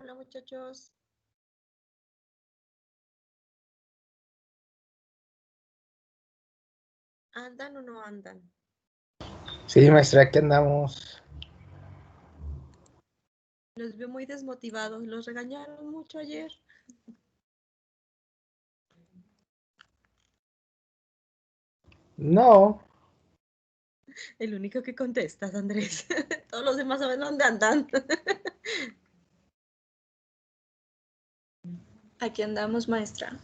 Hola muchachos. ¿Andan o no andan? Sí, maestra, aquí andamos. Los veo muy desmotivados. Los regañaron mucho ayer. No, El único que contestas, Andrés. Todos los demás saben dónde andan. Aquí andamos, maestra.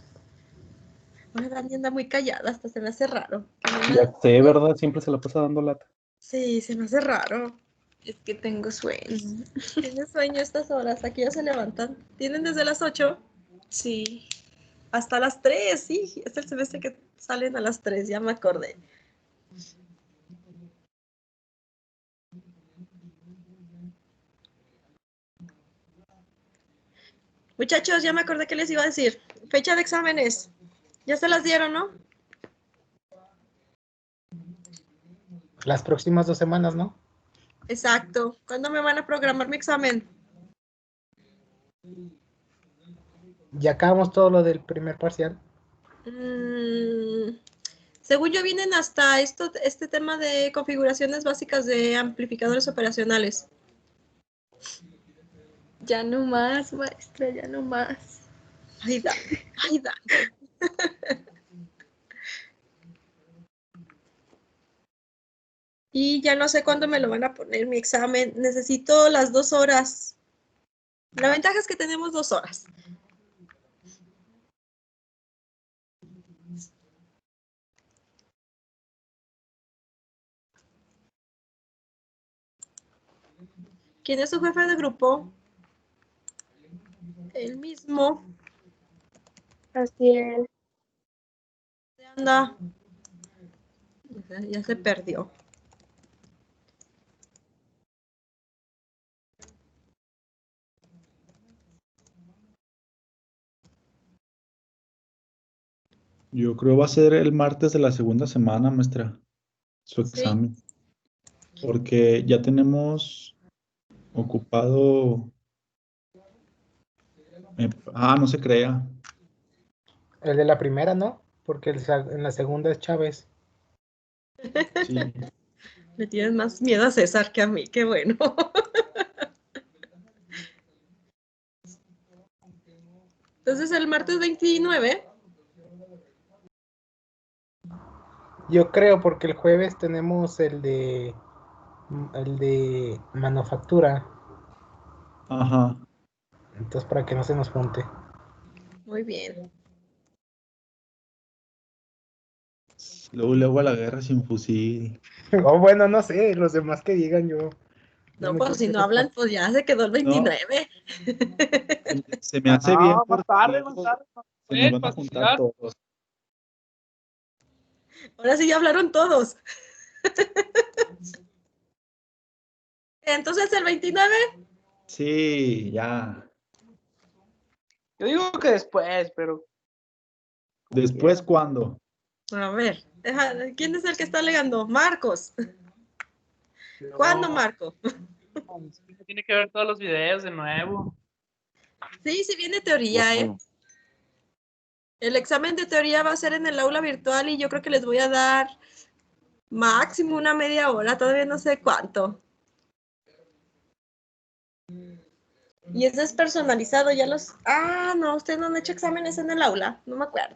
Ahora Dani anda muy callada, hasta se me hace raro. Ya sé, ¿verdad? Siempre se la pasa dando lata. Sí, se me hace raro. Es que tengo sueño. Tienes sueño a estas horas. Aquí ya se levantan. ¿Tienen desde las 8? Sí. Hasta las 3, sí. Es el semestre que salen a las 3, ya me acordé. Muchachos, ya me acordé que les iba a decir. Fecha de exámenes. Ya se las dieron, ¿no? las próximas 2 semanas, ¿no? Exacto. ¿Cuándo me van a programar mi examen? Ya acabamos todo lo del primer parcial. Según yo vienen hasta este tema de configuraciones básicas de amplificadores operacionales. Ya no más, maestra, ya no más. Ay, Dani, ay, Dani. Y ya no sé cuándo me lo van a poner mi examen. Necesito las 2 horas. La ventaja es que tenemos 2 horas. ¿Quién es su jefe de grupo? El mismo. Así es. ¿Dónde anda? Ya se perdió. Yo creo va a ser el martes de la segunda semana, maestra, su Sí. examen. Porque ya tenemos ocupado. No se crea. El de la primera, ¿no? Porque en la segunda es Chávez. Sí. Le tienes más miedo a César que a mí, qué bueno. Entonces el martes 29. Yo creo porque el jueves tenemos el de manufactura. Ajá. Entonces para que no se nos junte. Muy bien. Luego a la guerra sin fusil. O bueno, no sé, los demás que digan yo. No, me pues si no considero hablan, pues ya se quedó el 29. Se me hace bien. Más tarde, Se nos van a juntar todos. Ahora sí ya hablaron todos. Entonces el 29. Sí, ya. Yo digo que después, pero. ¿Después cuándo? A ver, ¿quién es el que está alegando? Marcos. ¿Cuándo, Marco? Tiene que ver todos los videos de nuevo. Sí, sí viene teoría, ¿eh? El examen de teoría va a ser en el aula virtual y yo creo que les voy a dar máximo una media hora, todavía no sé cuánto. Y ese es personalizado, ya los... Ah, no, ustedes no han hecho exámenes en el aula, no me acuerdo.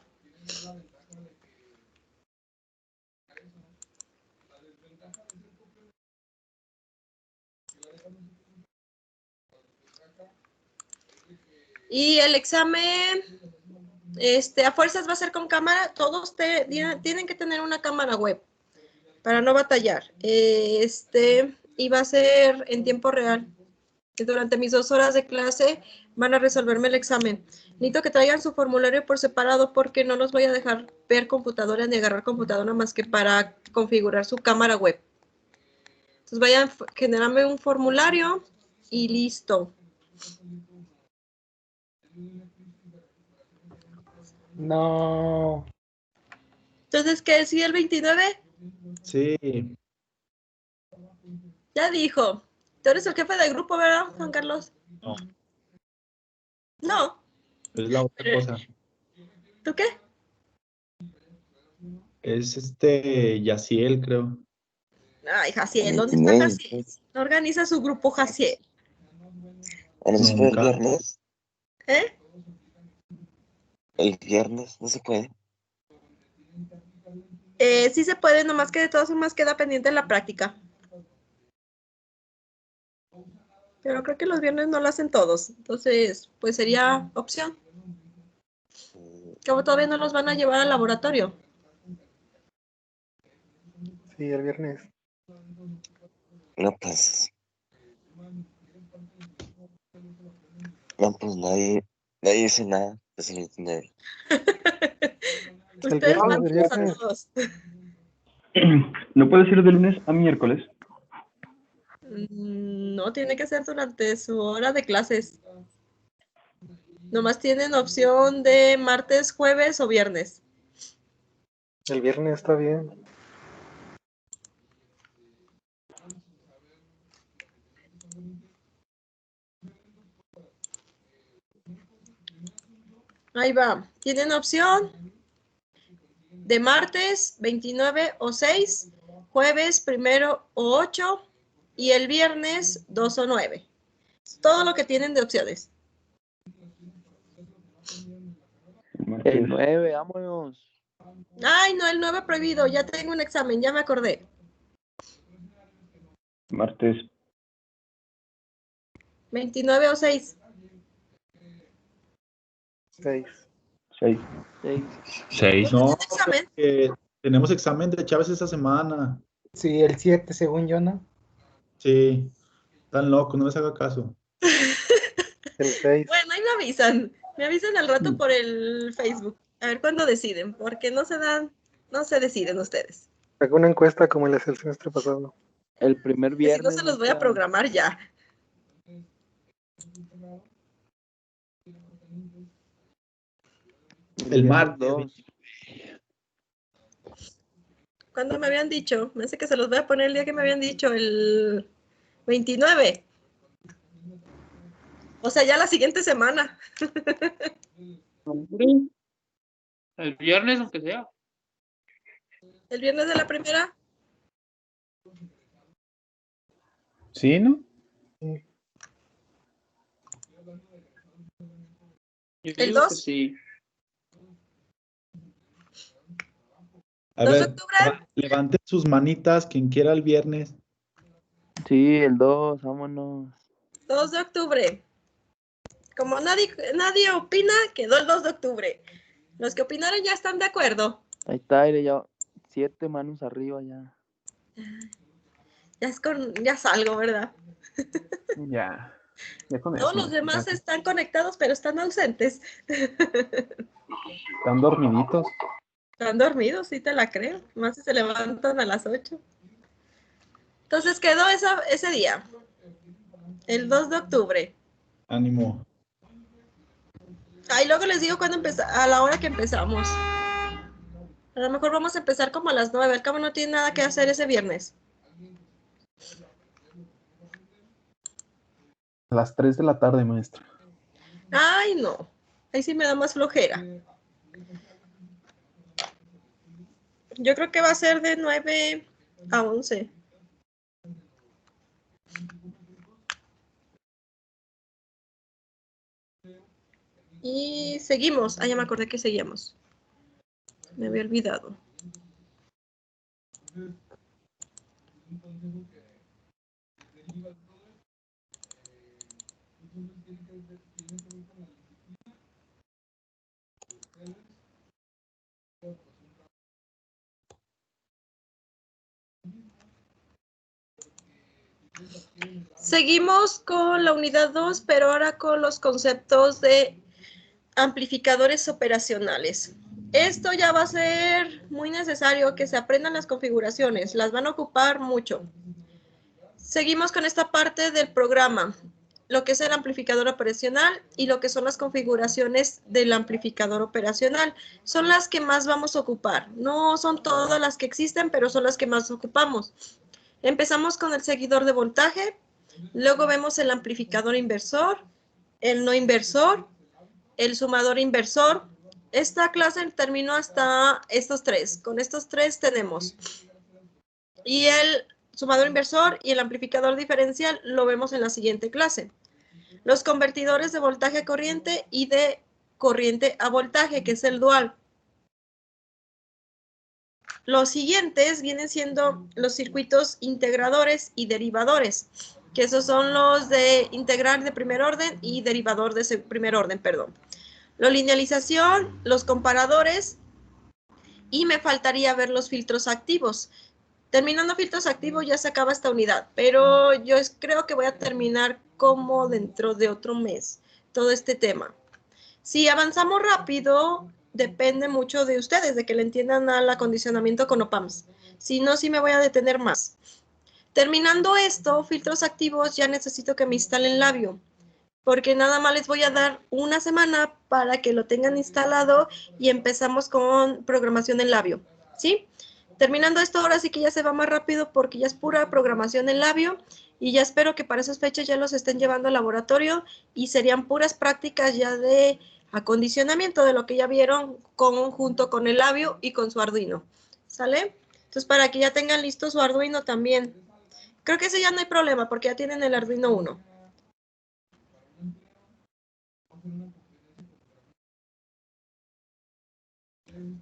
Y el examen, a fuerzas va a ser con cámara, todos tienen que tener una cámara web para no batallar. Y va a ser en tiempo real. Durante mis 2 horas de clase van a resolverme el examen. Necesito que traigan su formulario por separado porque no los voy a dejar ver computadora ni agarrar computadora más que para configurar su cámara web. Entonces vayan a generarme un formulario y listo. No. Entonces, ¿qué decía el 29? Sí. Ya dijo. Tú eres el jefe del grupo, ¿verdad, Juan Carlos? No. No, Es la otra cosa. ¿tú qué? Es Yaciel, creo. Ay, Jaciel, ¿dónde está Jaciel? No organiza su grupo Jaciel. ¿No se puede el Nunca. viernes? ¿Eh? El viernes no se puede. Sí se puede, nomás que de todas formas queda pendiente la práctica. Pero creo que los viernes no lo hacen todos. Entonces, pues sería opción. Como todavía no los van a llevar al laboratorio. Sí, el viernes. No, pues. No, pues nadie dice nada. Es el 29. Ustedes viernes, van el viernes. a todos. ¿No puedes ir de lunes a miércoles? No, tiene que ser durante su hora de clases. Nomás tienen opción de martes, jueves o viernes. El viernes está bien. Ahí va. Tienen opción de martes 29 o 6, jueves 1 o 8 y el viernes 2 o 9. Todo lo que tienen de opciones. Martes. 9, vámonos. Ay, no, el 9 prohibido. Ya tengo un examen, ya me acordé. Martes. 29 o 6. 6. 6. 6. ¿No No, tienen examen? tenemos examen de Chávez esta semana. Sí, el 7, según yo, ¿no? Sí. Tan loco, no les haga caso. El 6. Bueno, ahí me avisan. Me avisan al rato por el Facebook. A ver cuándo deciden, porque no se deciden ustedes. Hago una encuesta como el semestre pasado. El primer Que si viernes. no se los voy a programar ya. El martes. 2. ¿Cuándo me habían dicho? Me hace que se los voy a poner el día que me habían dicho, el 29. O sea, ya la siguiente semana. El viernes, aunque sea. El viernes de la primera. ¿Sí, no? Yo ¿El digo 2? que sí. A 2 de ver, octubre. levanten sus manitas, quien quiera el viernes. Sí, el 2, vámonos. 2 de octubre. Como nadie opina, quedó el 2 de octubre. Los que opinaron ya están de acuerdo. Ahí está, aire ya. 7 manos arriba ya. Ya salgo, ¿verdad? Ya. Ya con Todos eso, los demás ya. están conectados, pero están ausentes. Están dormiditos. Están dormidos, sí te la creo. Más si se levantan a las 8. Entonces quedó ese día. El 2 de octubre. Ánimo. Ahí luego les digo cuándo a la hora que empezamos. A lo mejor vamos a empezar como a las 9. Al cabo no tiene nada que hacer ese viernes. A las 3 de la tarde, maestra. Ay, no. Ahí sí me da más flojera. Yo creo que va a ser de 9 a 11. Y seguimos. Ah, ya me acordé que seguíamos. Me había olvidado. Seguimos con la unidad 2, pero ahora con los conceptos de amplificadores operacionales. Esto ya va a ser muy necesario que se aprendan las configuraciones, las van a ocupar mucho. Seguimos con esta parte del programa, lo que es el amplificador operacional y lo que son las configuraciones del amplificador operacional. Son las que más vamos a ocupar. No son todas las que existen, pero son las que más ocupamos. Empezamos con el seguidor de voltaje, luego vemos el amplificador inversor, el no inversor, el sumador inversor. Esta clase terminó hasta estos tres. Con estos tres tenemos. Y el sumador inversor y el amplificador diferencial lo vemos en la siguiente clase. Los convertidores de voltaje a corriente y de corriente a voltaje, que es el dual. Los siguientes vienen siendo los circuitos integradores y derivadores, que esos son los de integral de primer orden y derivador de primer orden, perdón. La linealización, los comparadores y me faltaría ver los filtros activos. Terminando filtros activos ya se acaba esta unidad, pero yo creo que voy a terminar como dentro de otro mes todo este tema. Si avanzamos rápido, depende mucho de ustedes, de que le entiendan al acondicionamiento con OPAMS. Si no, sí me voy a detener más. Terminando esto, filtros activos, ya necesito que me instalen Labio, porque nada más les voy a dar una semana para que lo tengan instalado y empezamos con programación en Labio, ¿sí? Terminando esto, ahora sí que ya se va más rápido porque ya es pura programación en Labio y ya espero que para esas fechas ya los estén llevando al laboratorio y serían puras prácticas ya de acondicionamiento de lo que ya vieron junto con el Labio y con su Arduino, ¿sale? Entonces, para que ya tengan listo su Arduino también. Creo que ese ya no hay problema porque ya tienen el Arduino 1.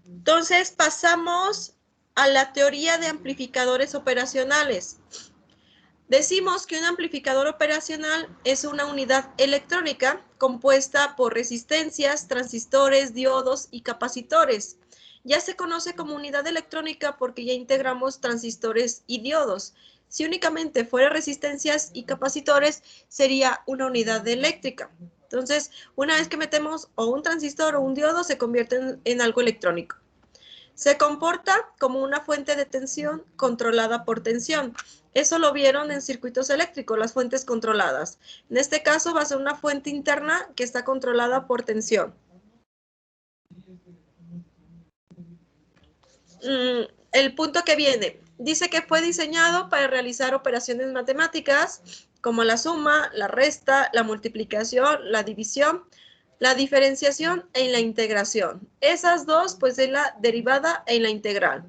Entonces, pasamos a la teoría de amplificadores operacionales. Decimos que un amplificador operacional es una unidad electrónica compuesta por resistencias, transistores, diodos y capacitores. Ya se conoce como unidad electrónica porque ya integramos transistores y diodos. Si únicamente fuera resistencias y capacitores, sería una unidad eléctrica. Entonces, una vez que metemos o un transistor o un diodo, se convierte en algo electrónico. Se comporta como una fuente de tensión controlada por tensión. Eso lo vieron en circuitos eléctricos, las fuentes controladas. En este caso va a ser una fuente interna que está controlada por tensión. El punto que viene. Dice que fue diseñado para realizar operaciones matemáticas como la suma, la resta, la multiplicación, la división, la diferenciación e la integración. Esas dos, pues, es la derivada e la integral.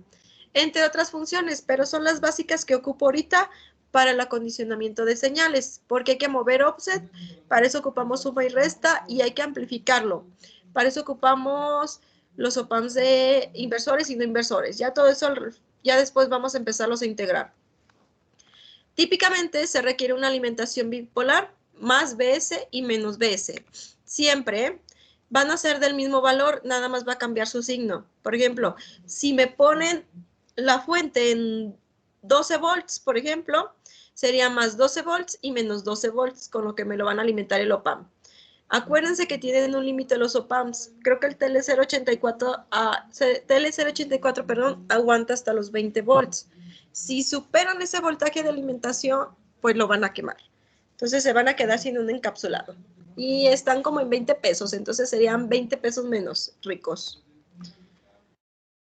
Entre otras funciones, pero son las básicas que ocupo ahorita para el acondicionamiento de señales, porque hay que mover offset, para eso ocupamos suma y resta, y hay que amplificarlo. Para eso ocupamos los OPAMs de inversores y no inversores. Ya todo eso, ya después vamos a empezarlos a integrar. Típicamente se requiere una alimentación bipolar, más BS y menos BS. Siempre van a ser del mismo valor, nada más va a cambiar su signo. Por ejemplo, si me ponen la fuente en 12 volts, por ejemplo, sería más 12 volts y menos 12 volts, con lo que me lo van a alimentar el OPAM. Acuérdense que tienen un límite los OPAMs. Creo que el TL084, perdón, aguanta hasta los 20 volts. Si superan ese voltaje de alimentación, pues lo van a quemar. Entonces se van a quedar sin un encapsulado. Y están como en 20 pesos, entonces serían 20 pesos menos ricos.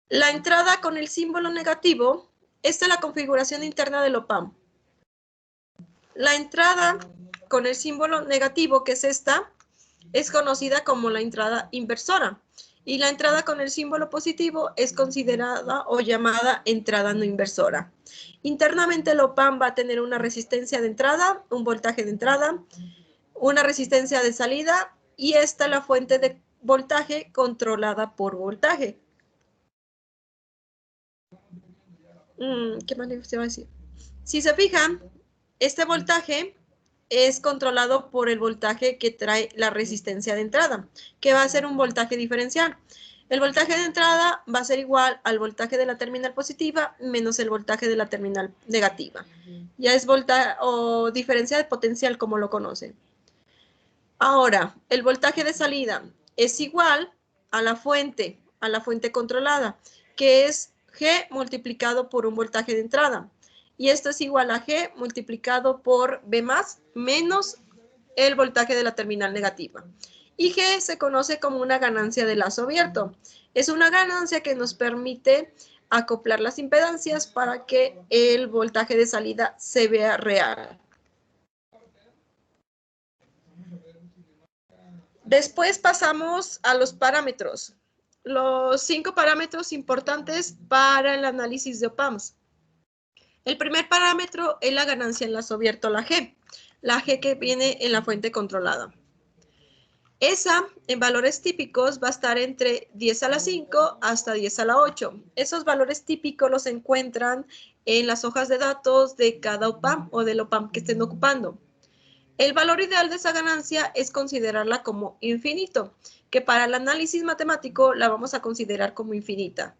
La entrada con el símbolo negativo, esta es la configuración interna del OPAM. La entrada con el símbolo negativo, que es esta, es conocida como la entrada inversora. Y la entrada con el símbolo positivo es considerada o llamada entrada no inversora. Internamente el OPAM va a tener una resistencia de entrada, un voltaje de entrada, una resistencia de salida y esta es la fuente de voltaje controlada por voltaje. ¿Qué más les iba a decir? Si se fijan, este voltaje es controlado por el voltaje que trae la resistencia de entrada, que va a ser un voltaje diferencial. El voltaje de entrada va a ser igual al voltaje de la terminal positiva menos el voltaje de la terminal negativa. Ya es voltaje o diferencia de potencial como lo conocen. Ahora, el voltaje de salida es igual a la fuente controlada, que es G multiplicado por un voltaje de entrada. Y esto es igual a G multiplicado por B más menos el voltaje de la terminal negativa. Y G se conoce como una ganancia de lazo abierto. Es una ganancia que nos permite acoplar las impedancias para que el voltaje de salida se vea real. Después pasamos a los parámetros. Los 5 parámetros importantes para el análisis de OPAMs. El primer parámetro es la ganancia en lazo abierto, la G que viene en la fuente controlada. Esa, en valores típicos, va a estar entre 10 a la 5 hasta 10 a la 8. Esos valores típicos los encuentran en las hojas de datos de cada OPAM o del OPAM que estén ocupando. El valor ideal de esa ganancia es considerarla como infinito, que para el análisis matemático la vamos a considerar como infinita.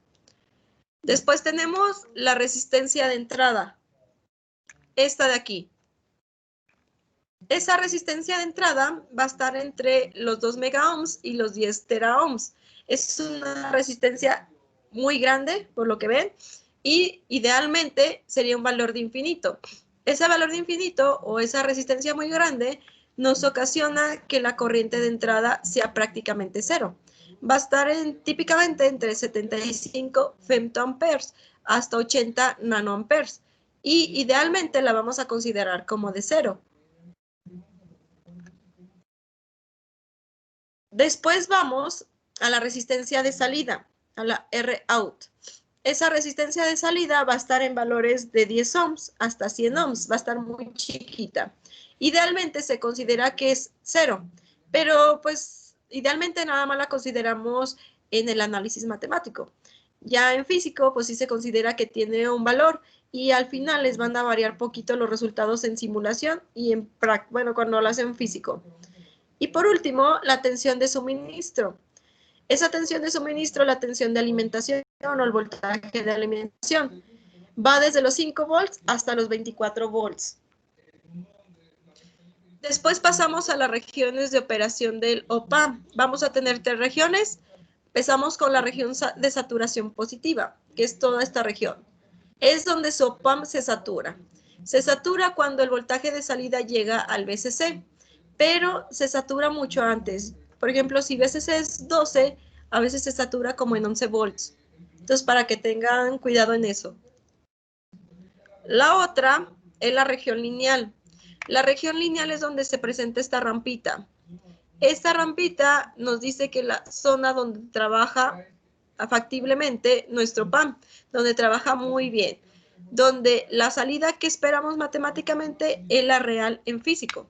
Después tenemos la resistencia de entrada, esta de aquí. Esa resistencia de entrada va a estar entre los 2 megaohms y los 10 teraohms. Es una resistencia muy grande, por lo que ven, y idealmente sería un valor de infinito. Ese valor de infinito o esa resistencia muy grande nos ocasiona que la corriente de entrada sea prácticamente cero. Va a estar típicamente entre 75 femtoamperes hasta 80 nanoamperes y idealmente la vamos a considerar como de cero. Después vamos a la resistencia de salida, a la Rout. Esa resistencia de salida va a estar en valores de 10 ohms hasta 100 ohms, va a estar muy chiquita. Idealmente se considera que es cero, pero pues idealmente nada más la consideramos en el análisis matemático. Ya en físico, pues sí se considera que tiene un valor y al final les van a variar poquito los resultados en simulación y cuando lo hacen físico. Y por último, la tensión de suministro. Esa tensión de suministro, la tensión de alimentación o el voltaje de alimentación, va desde los 5 volts hasta los 24 volts. Después pasamos a las regiones de operación del OPAM. Vamos a tener 3 regiones. Empezamos con la región de saturación positiva, que es toda esta región. Es donde su OPAM se satura. Se satura cuando el voltaje de salida llega al VCC, pero se satura mucho antes. Por ejemplo, si VCC es 12, a veces se satura como en 11 volts. Entonces, para que tengan cuidado en eso. La otra es la región lineal. La región lineal es donde se presenta esta rampita. Esta rampita nos dice que la zona donde trabaja factiblemente nuestro PAM, donde trabaja muy bien, donde la salida que esperamos matemáticamente es la real en físico.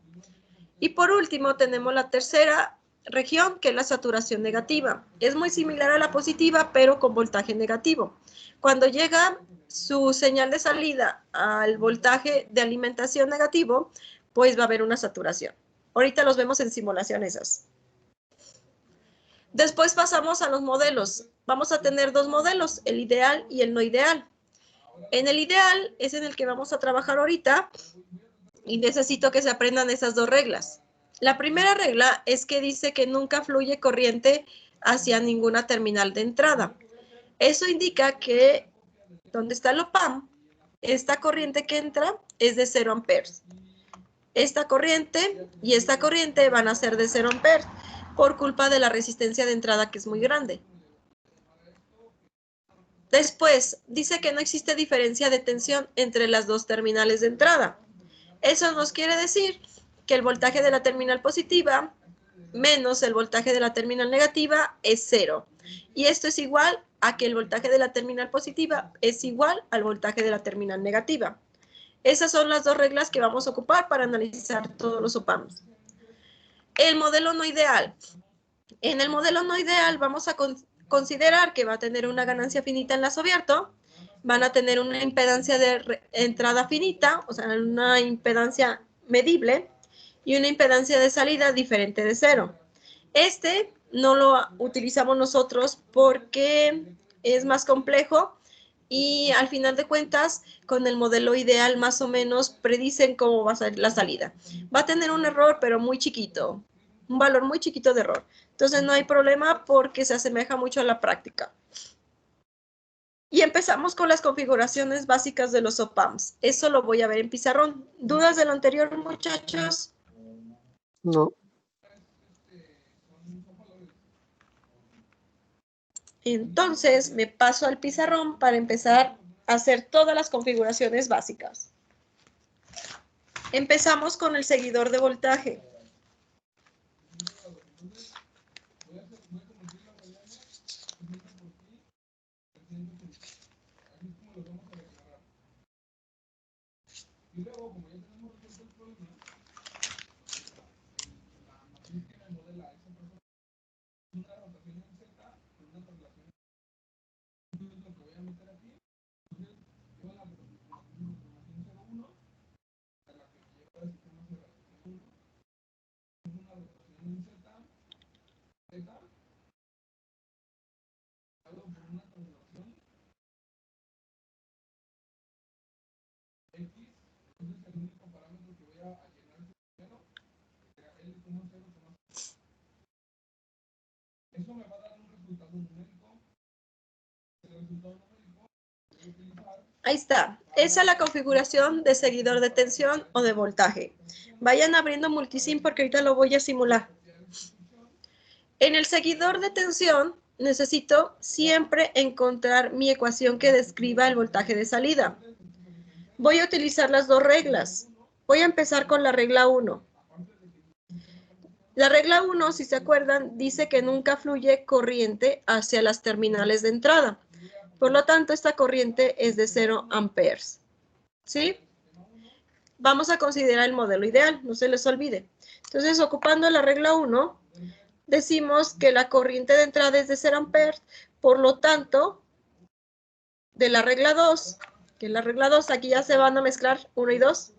Y por último tenemos la tercera región, que es la saturación negativa. Es muy similar a la positiva, pero con voltaje negativo. Cuando llega su señal de salida al voltaje de alimentación negativo, pues va a haber una saturación. Ahorita los vemos en simulación esas. Después pasamos a los modelos. Vamos a tener 2 modelos, el ideal y el no ideal. En el ideal es en el que vamos a trabajar ahorita y necesito que se aprendan esas 2 reglas. La primera regla es que dice que nunca fluye corriente hacia ninguna terminal de entrada. Eso indica que donde está el OPAM, esta corriente que entra es de 0 amperes. Esta corriente y esta corriente van a ser de 0 amperes por culpa de la resistencia de entrada que es muy grande. Después, dice que no existe diferencia de tensión entre las 2 terminales de entrada. Eso nos quiere decir que el voltaje de la terminal positiva menos el voltaje de la terminal negativa es 0. Y esto es igual a que el voltaje de la terminal positiva es igual al voltaje de la terminal negativa. Esas son las 2 reglas que vamos a ocupar para analizar todos los OPAMs. El modelo no ideal. En el modelo no ideal vamos a considerar que va a tener una ganancia finita en lazo abierto, van a tener una impedancia de entrada finita, o sea, una impedancia medible, y una impedancia de salida diferente de 0. Este no lo utilizamos nosotros porque es más complejo y al final de cuentas, con el modelo ideal más o menos predicen cómo va a ser la salida. Va a tener un error, pero muy chiquito, un valor muy chiquito de error. Entonces no hay problema porque se asemeja mucho a la práctica. Y empezamos con las configuraciones básicas de los OPAMs. Eso lo voy a ver en pizarrón. ¿Dudas de lo anterior, muchachos? No. Entonces me paso al pizarrón para empezar a hacer todas las configuraciones básicas. Empezamos con el seguidor de voltaje. Ahí está. Esa es la configuración de seguidor de tensión o de voltaje. Vayan abriendo multisim porque ahorita lo voy a simular. En el seguidor de tensión necesito siempre encontrar mi ecuación que describa el voltaje de salida. Voy a utilizar las dos reglas. Voy a empezar con la regla 1. La regla 1, si se acuerdan, dice que nunca fluye corriente hacia las terminales de entrada. Por lo tanto, esta corriente es de 0 amperes. ¿Sí? Vamos a considerar el modelo ideal, no se les olvide. Entonces, ocupando la regla 1, decimos que la corriente de entrada es de 0 amperes. Por lo tanto, de la regla 2, que la regla 2, aquí ya se van a mezclar 1 y 2,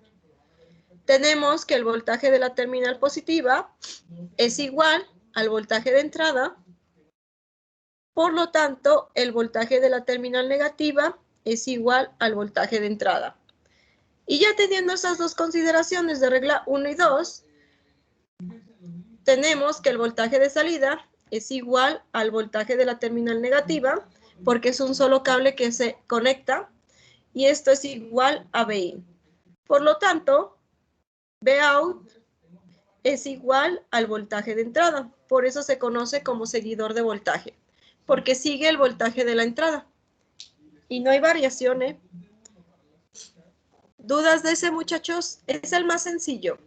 tenemos que el voltaje de la terminal positiva es igual al voltaje de entrada. Por lo tanto, el voltaje de la terminal negativa es igual al voltaje de entrada. Y ya teniendo esas dos consideraciones de regla 1 y 2, tenemos que el voltaje de salida es igual al voltaje de la terminal negativa, porque es un solo cable que se conecta, y esto es igual a Bin. Por lo tanto, Vout es igual al voltaje de entrada. Por eso se conoce como seguidor de voltaje, porque sigue el voltaje de la entrada. Y no hay variación, ¿eh? ¿Dudas de ese, muchachos? Es el más sencillo.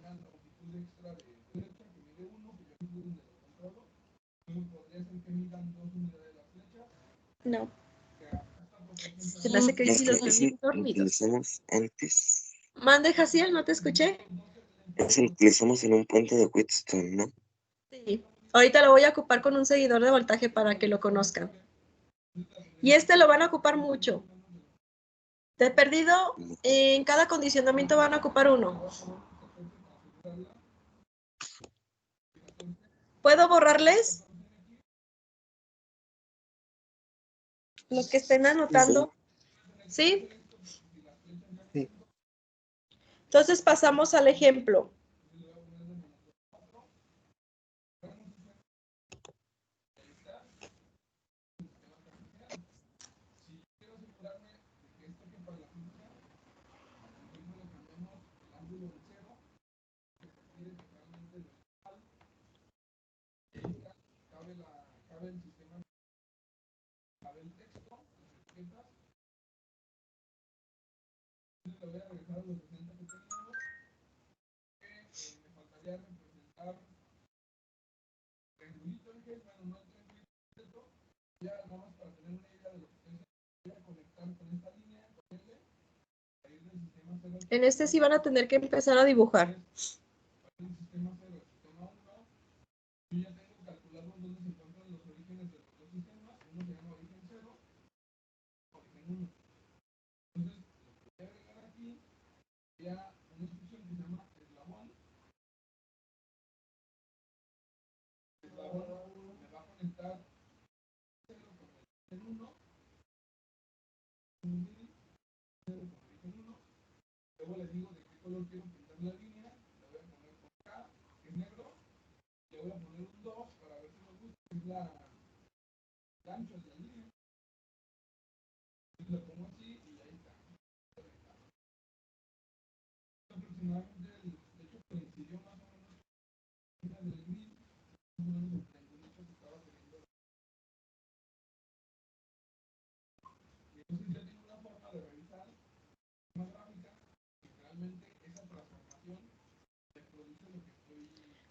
No. Se me hace que si los ven dormidos. Utilizamos antes. Mande, Jaciel, no te escuché. Eso lo utilizamos en un puente de Wheatstone, ¿no? Sí. Ahorita lo voy a ocupar con un seguidor de voltaje para que lo conozcan. Y este lo van a ocupar mucho. De perdido, en cada condicionamiento van a ocupar uno. ¿Puedo borrarles? Lo que estén anotando. ¿Sí? Sí. Entonces pasamos al ejemplo. En este sí van a tener que empezar a dibujar.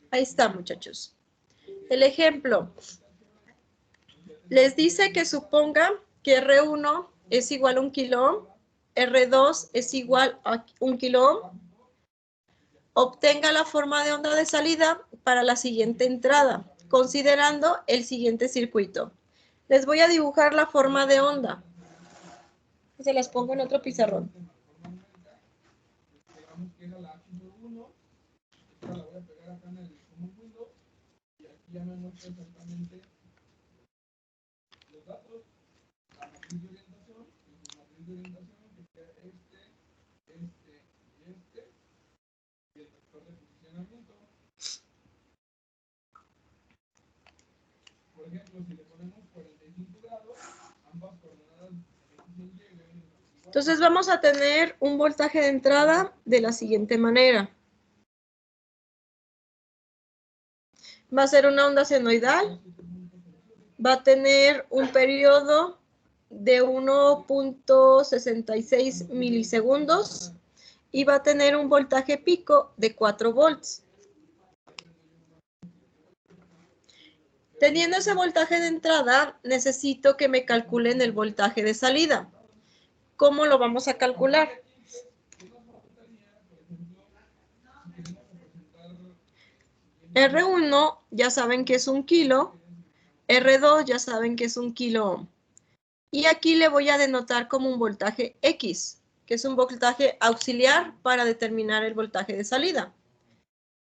Ahí está, muchachos. El ejemplo. Les dice que suponga que R1 es igual a 1 kilo ohm R2 es igual a 1 kilo ohm, obtenga la forma de onda de salida para la siguiente entrada, considerando el siguiente circuito. Les voy a dibujar la forma de onda. Se las pongo en otro pizarrón. Entonces vamos a tener un voltaje de entrada de la siguiente manera. Va a ser una onda senoidal. Va a tener un periodo de 1.66 milisegundos y va a tener un voltaje pico de 4 volts. Teniendo ese voltaje de entrada, necesito que me calculen el voltaje de salida. ¿Cómo lo vamos a calcular? R1 ya saben que es 1 kilo, R2 ya saben que es 1 kilo ohm. Y aquí le voy a denotar como un voltaje X, que es un voltaje auxiliar para determinar el voltaje de salida.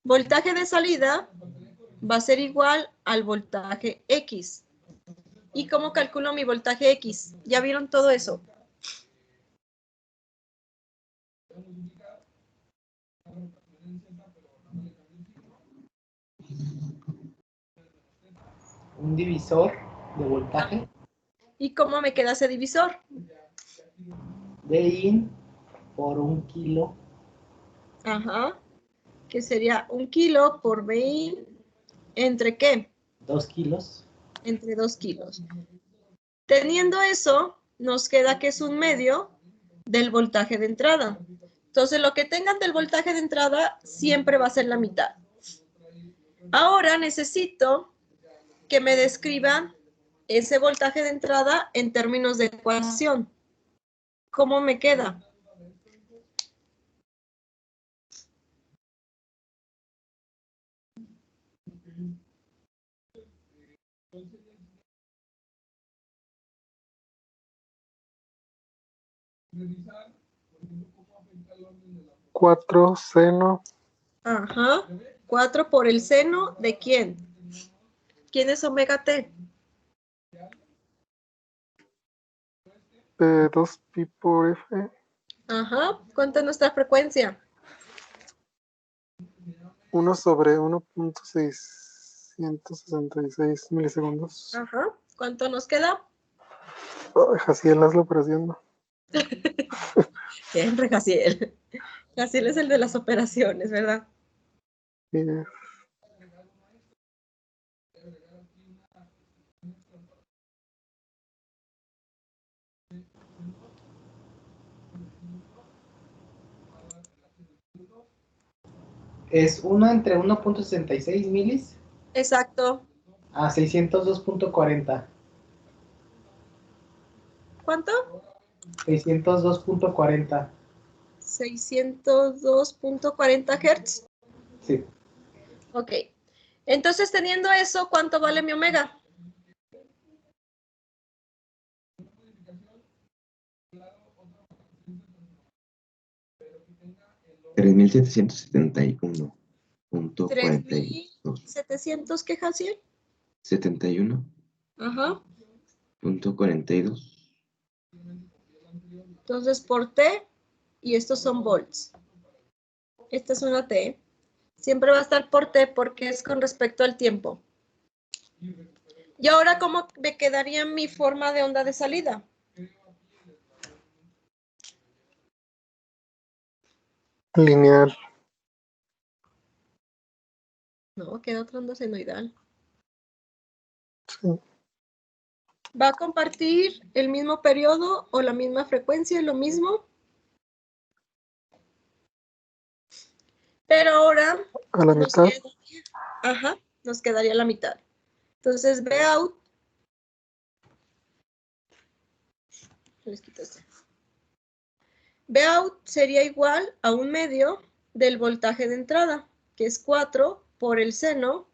Voltaje de salida va a ser igual al voltaje X. ¿Y cómo calculo mi voltaje X? ¿Ya vieron todo eso? Un divisor de voltaje. ¿Y cómo me queda ese divisor? Vin por 1 kilo. Ajá. Que sería 1 kilo por 20. ¿Entre qué? 2 kilos. Entre 2 kilos. Teniendo eso, nos queda que es un medio del voltaje de entrada. Entonces, lo que tengan del voltaje de entrada siempre va a ser la mitad. Ahora necesito que me describan ese voltaje de entrada en términos de ecuación. ¿Cómo me queda? Cuatro seno Ajá. 4 por el seno ¿de quién? ¿Quién es omega T? de 2 pi por F. Ajá. ¿Cuánto es nuestra frecuencia? 1 sobre 1.666 milisegundos. Ajá. ¿Cuánto nos queda? Ay, Jaciel, hazlo operación. Siempre Jaciel. Jaciel es el de las operaciones, ¿verdad? Es 1 entre 1.66 milis Exacto. a 602.40. ¿Cuánto? 602.40. 602.40 Hz. Sí. Ok. Entonces, teniendo eso, ¿cuánto vale mi omega? $3,771.42. 3.700, ¿qué, Jaciel? 71.42. Ajá. Entonces, por T, y estos son volts. Esta es una T. Siempre va a estar por T porque es con respecto al tiempo. Y ahora, ¿cómo me quedaría mi forma de onda de salida? Lineal. No, queda otra onda senoidal. Sí. ¿Va a compartir el mismo periodo o la misma frecuencia? ¿Lo mismo? Pero ahora A la mitad. Ajá, nos quedaría la mitad. Entonces, V out. Les quito este. Vout sería igual a 1/2 del voltaje de entrada, que es 4 por el seno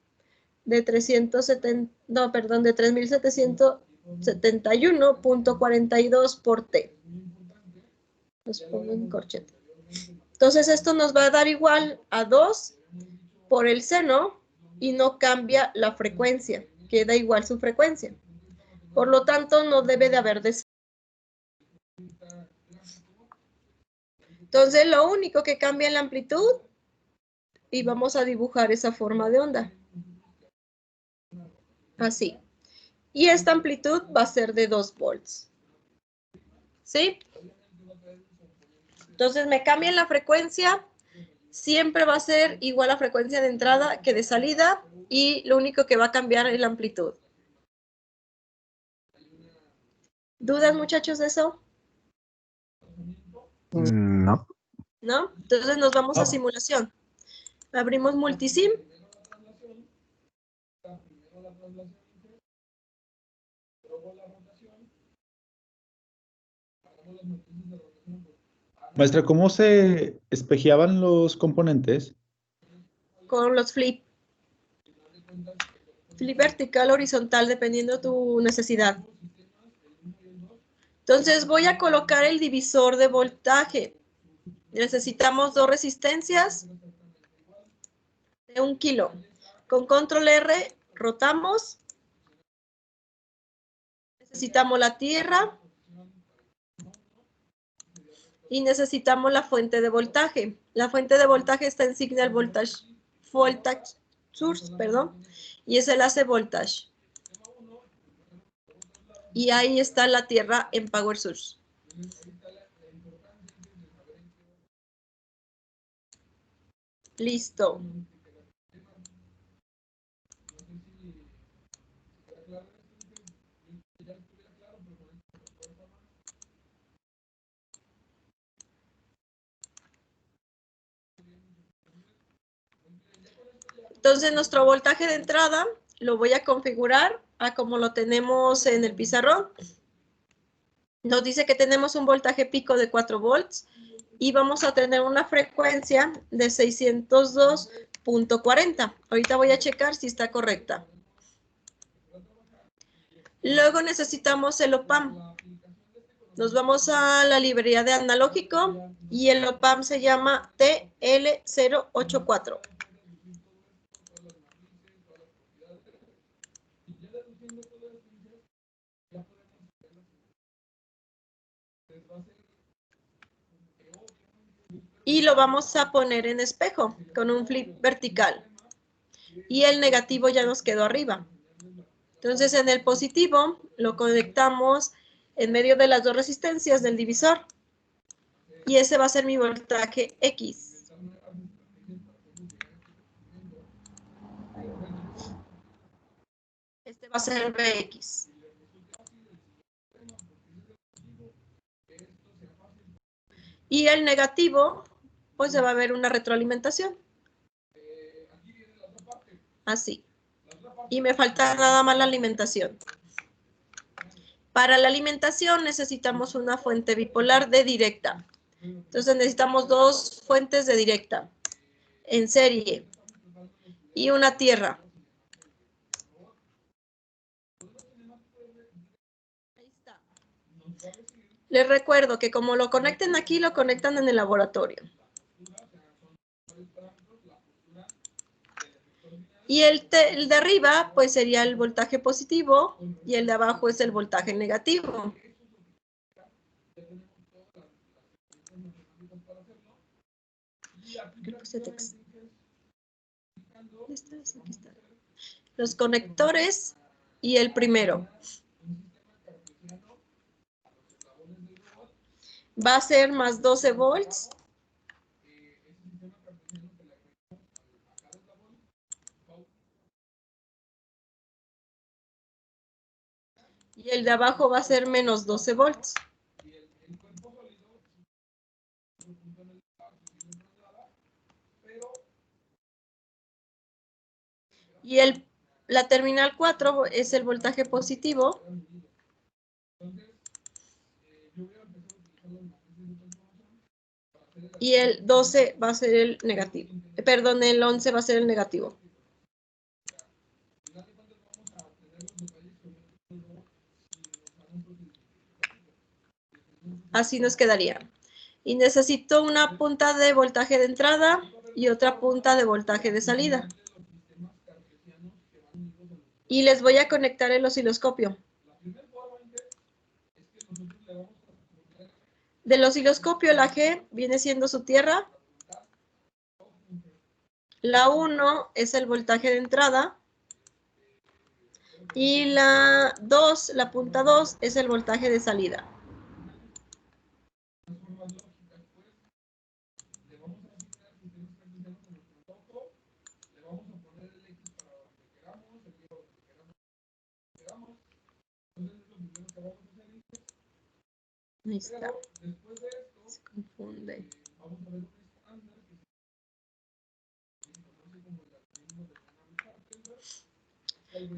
de 3771.42 por T. Los pongo en corchete. Entonces esto nos va a dar igual a 2 por el seno y no cambia la frecuencia, queda igual su frecuencia. Por lo tanto, no debe de haber desfase. Entonces, lo único que cambia es la amplitud y vamos a dibujar esa forma de onda. Así. Y esta amplitud va a ser de 2 volts. ¿Sí? Entonces, me cambian la frecuencia. Siempre va a ser igual a frecuencia de entrada que de salida. Y lo único que va a cambiar es la amplitud. ¿Dudas, muchachos, de eso? No. ¿No? Entonces nos vamos a simulación. Abrimos Multisim. Maestra, ¿cómo se espejeaban los componentes? Con los flip. Flip vertical, horizontal, dependiendo tu necesidad. Entonces voy a colocar el divisor de voltaje. Necesitamos 2 resistencias de 1 kilo. Con control R rotamos. Necesitamos la tierra. Y necesitamos la fuente de voltaje. La fuente de voltaje está en signal voltage source, perdón, y es el AC voltage. Y ahí está la tierra en power source. Listo. Entonces, nuestro voltaje de entrada lo voy a configurar a como lo tenemos en el pizarrón. Nos dice que tenemos un voltaje pico de 4 volts y vamos a tener una frecuencia de 602.40. Ahorita voy a checar si está correcta. Luego necesitamos el OPAM. Nos vamos a la librería de analógico y el OPAM se llama TL084. Y lo vamos a poner en espejo con un flip vertical. Y el negativo ya nos quedó arriba. Entonces en el positivo lo conectamos en medio de las 2 resistencias del divisor. Y ese va a ser mi voltaje X. Este va a ser Vx. Y el negativo, pues se va a ver una retroalimentación. Así. Y me falta nada más la alimentación. Para la alimentación necesitamos una fuente bipolar de directa. Entonces necesitamos 2 fuentes de directa en serie y una tierra. Ahí está. Les recuerdo que como lo conecten aquí, lo conectan en el laboratorio. Y el de arriba, pues sería el voltaje positivo y el de abajo es el voltaje negativo. Aquí está. Los conectores y el primero. Va a ser más 12 volts. Y el de abajo va a ser menos 12 volts. Y la terminal 4 es el voltaje positivo. y el 12 va a ser el negativo. Perdón, el 11 va a ser el negativo. Así nos quedaría. Y necesito una punta de voltaje de entrada y otra punta de voltaje de salida. Y les voy a conectar el osciloscopio. Del osciloscopio, la G viene siendo su tierra. La 1 es el voltaje de entrada. Y la 2, la punta 2, es el voltaje de salida. Ahí está. Se confunde.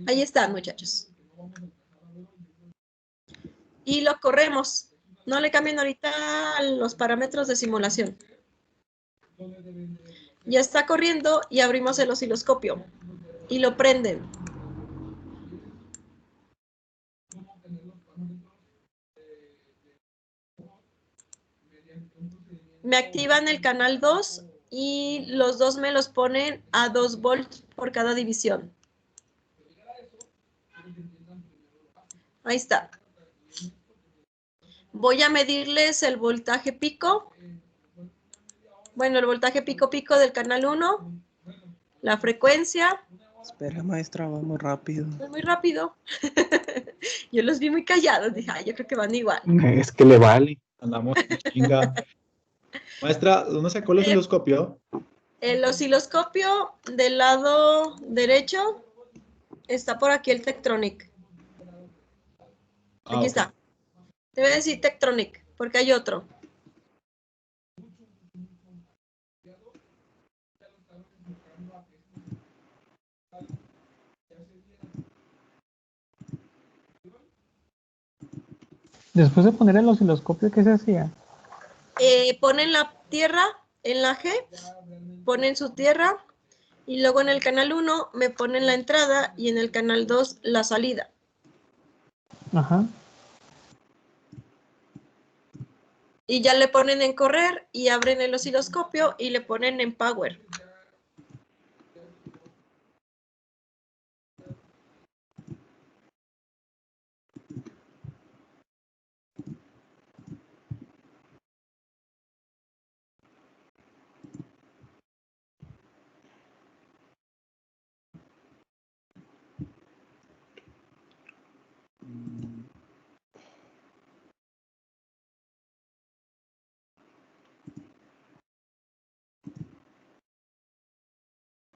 Ahí están, muchachos. Y lo corremos. No le cambien ahorita los parámetros de simulación. Ya está corriendo y abrimos el osciloscopio. Y lo prenden. Me activan el canal 2 y los dos me los ponen a 2 volts por cada división. Ahí está. Voy a medirles el voltaje pico. Bueno, el voltaje pico del canal 1. La frecuencia. Espera, maestra, vamos rápido. Muy rápido. Yo los vi muy callados. Dije, yo creo que van igual. Es que le vale. Andamos en chinga. Maestra, ¿dónde sacó el osciloscopio? El osciloscopio del lado derecho está por aquí el Tektronix. Aquí está. Te voy a decir Tektronix, porque hay otro. Después de poner el osciloscopio, ¿qué se hacía? Ponen la tierra en la G, ponen su tierra y luego en el canal 1 me ponen la entrada y en el canal 2 la salida. Ajá. Y ya le ponen en correr y abren el osciloscopio y le ponen en power.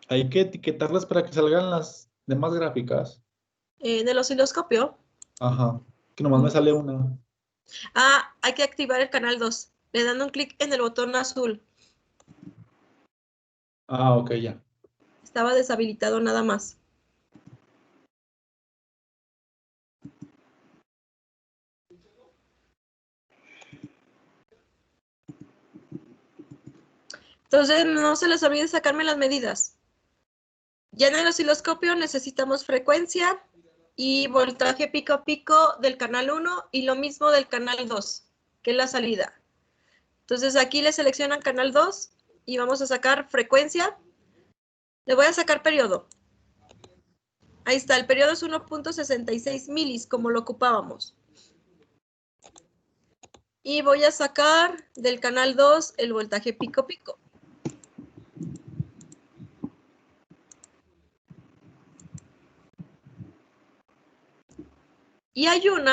Hay que etiquetarlas para que salgan las demás gráficas. En el osciloscopio. Ajá. Que nomás me sale una. Ah, hay que activar el canal 2. Le dan un clic en el botón azul. Ah, ok, ya. Estaba deshabilitado nada más. Entonces, no se les olvide sacarme las medidas. Ya en el osciloscopio necesitamos frecuencia y voltaje pico a pico del canal 1 y lo mismo del canal 2, que es la salida. Entonces, aquí le seleccionan canal 2 y vamos a sacar frecuencia. Le voy a sacar periodo. Ahí está, el periodo es 1.66 milis, como lo ocupábamos. Y voy a sacar del canal 2 el voltaje pico a pico. Y hay un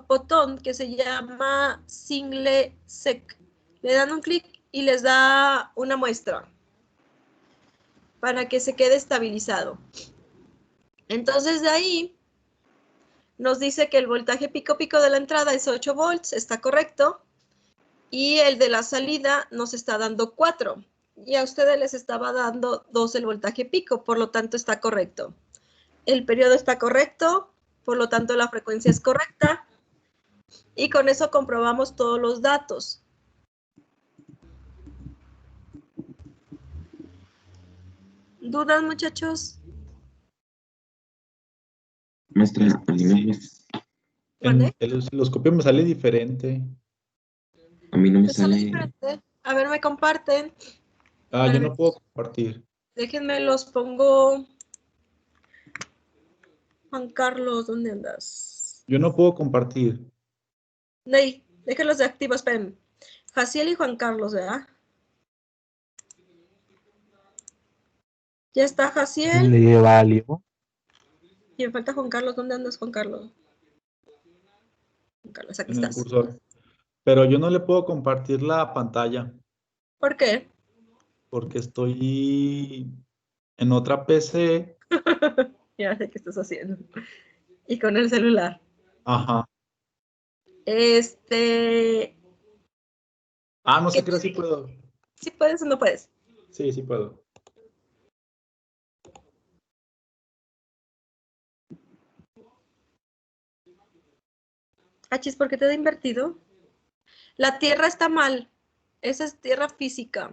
botón que se llama Single Sec. Le dan un clic y les da una muestra para que se quede estabilizado. Entonces de ahí nos dice que el voltaje pico de la entrada es 8 volts, está correcto. Y el de la salida nos está dando 4. Y a ustedes les estaba dando 2 el voltaje pico, por lo tanto está correcto. El periodo está correcto. Por lo tanto, la frecuencia es correcta. Y con eso comprobamos todos los datos. ¿Dudas, muchachos? Maestra, a mí no me, ¿Mande? En el osciloscopio me sale diferente. a mí no me ¿Te sale sale. diferente? A ver, me comparten. Ah, yo Espérame. no puedo compartir. Déjenme los pongo. Juan Carlos, ¿dónde andas? Yo no puedo compartir. Ney, déjenlos de activo, esperen. Jaciel y Juan Carlos, ¿verdad? Ya está Jaciel. Le valió. Y me falta Juan Carlos. ¿Dónde andas, Juan Carlos? Juan Carlos, aquí En el estás. cursor. Pero yo no le puedo compartir la pantalla ¿Por qué? porque estoy en otra PC. Ya sé qué estás haciendo. Y con el celular. Ajá. Ah, no sé qué sí puedo. ¿Sí puedes o no puedes? Sí, sí puedo. Achis, ¿por qué te da invertido? La tierra está mal. Esa es tierra física.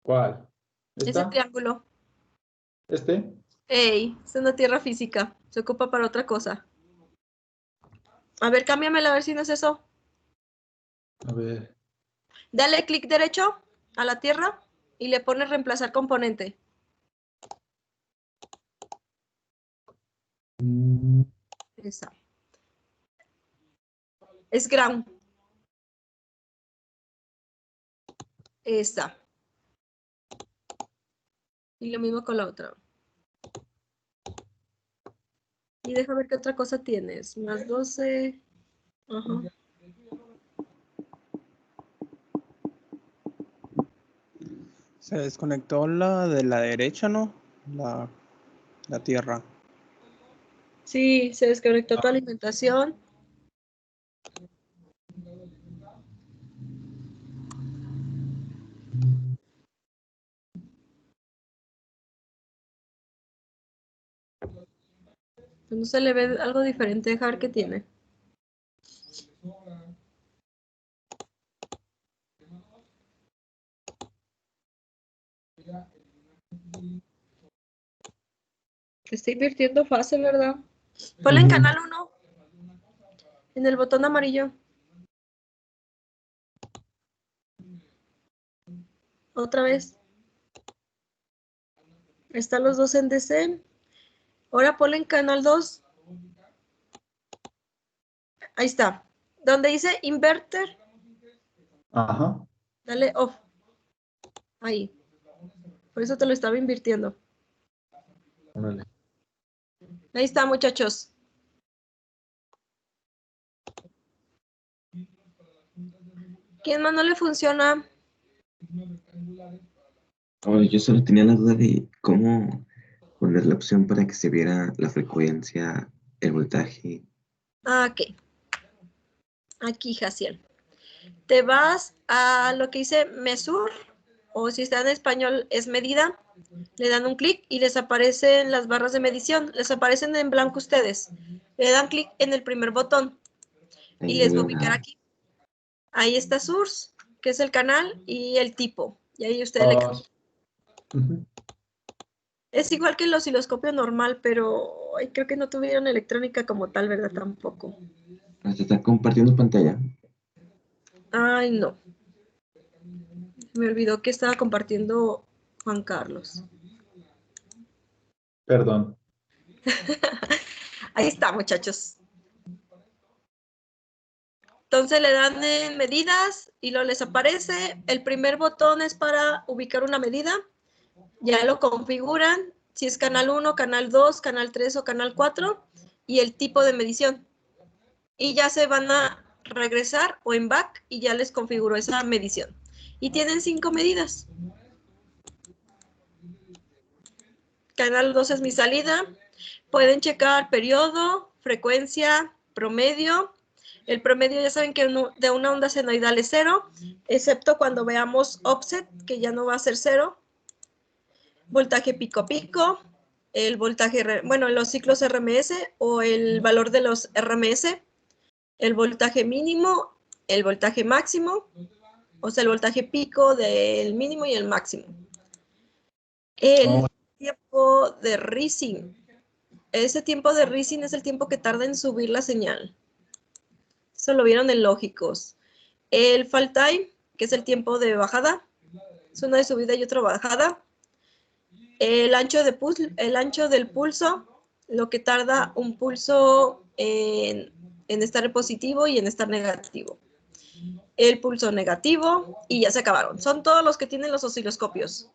¿Cuál? Ese ¿Esta? triángulo. ¿Este? Ey, es una tierra física. Se ocupa para otra cosa. A ver, cámbiamela a ver si no es eso. A ver. Dale clic derecho a la tierra y le pones reemplazar componente. Esa. Es ground. Esa. Y lo mismo con la otra. Y deja ver qué otra cosa tienes. Más 12. Ajá. Se desconectó la de la derecha, ¿no? La tierra. Sí, se desconectó tu alimentación. No se le ve algo diferente. Deja ver qué tiene. Está invirtiendo fácil, ¿verdad? Ponle en canal 1. En el botón amarillo. Otra vez. Están los dos en DC. Ahora ponle en canal 2. Ahí está. Donde dice inverter, Ajá. dale off. Ahí. Por eso te lo estaba invirtiendo. Órale. Ahí está, muchachos. ¿Quién más no le funciona? Ahora, yo solo tenía la duda de cómo poner la opción para que se viera la frecuencia, el voltaje. Ah, ok. Aquí, Jaciel. Te vas a lo que dice mesure, o si está en español es medida. Le dan un clic y les aparecen las barras de medición. Les aparecen en blanco ustedes. Le dan clic en el primer botón y Ahí les lo va a voy a ubicar dar. aquí. Ahí está source, que es el canal, y el tipo. Y ahí ustedes le cambian. Ujú. Es igual que el osciloscopio normal, pero ay, creo que no tuvieron electrónica como tal, ¿verdad? Tampoco. Hasta está compartiendo pantalla. Ay, no. Me olvidó que estaba compartiendo Juan Carlos. Perdón. Ahí está, muchachos. Entonces le dan en medidas y lo les aparece. El primer botón es para ubicar una medida. Ya lo configuran. Si es canal 1, canal 2, canal 3 o canal 4. Y el tipo de medición. Y ya se van a regresar o en back y ya les configuró esa medición. Y tienen 5 medidas. Canal 2 es mi salida. Pueden checar periodo, frecuencia, promedio. El promedio ya saben que de una onda senoidal es 0, excepto cuando veamos offset, que ya no va a ser 0. Voltaje pico a pico, el voltaje, bueno, los ciclos RMS o el valor de los RMS, el voltaje mínimo, el voltaje máximo, o sea, el voltaje pico del mínimo y el máximo. El tiempo de rising. Ese tiempo de rising es el tiempo que tarda en subir la señal. Eso lo vieron en lógicos. El fall time, que es el tiempo de bajada. Es una de subida y otra bajada. El ancho del pulso, lo que tarda un pulso en estar positivo y en estar negativo. El pulso negativo y ya se acabaron. Son todos los que tienen los osciloscopios.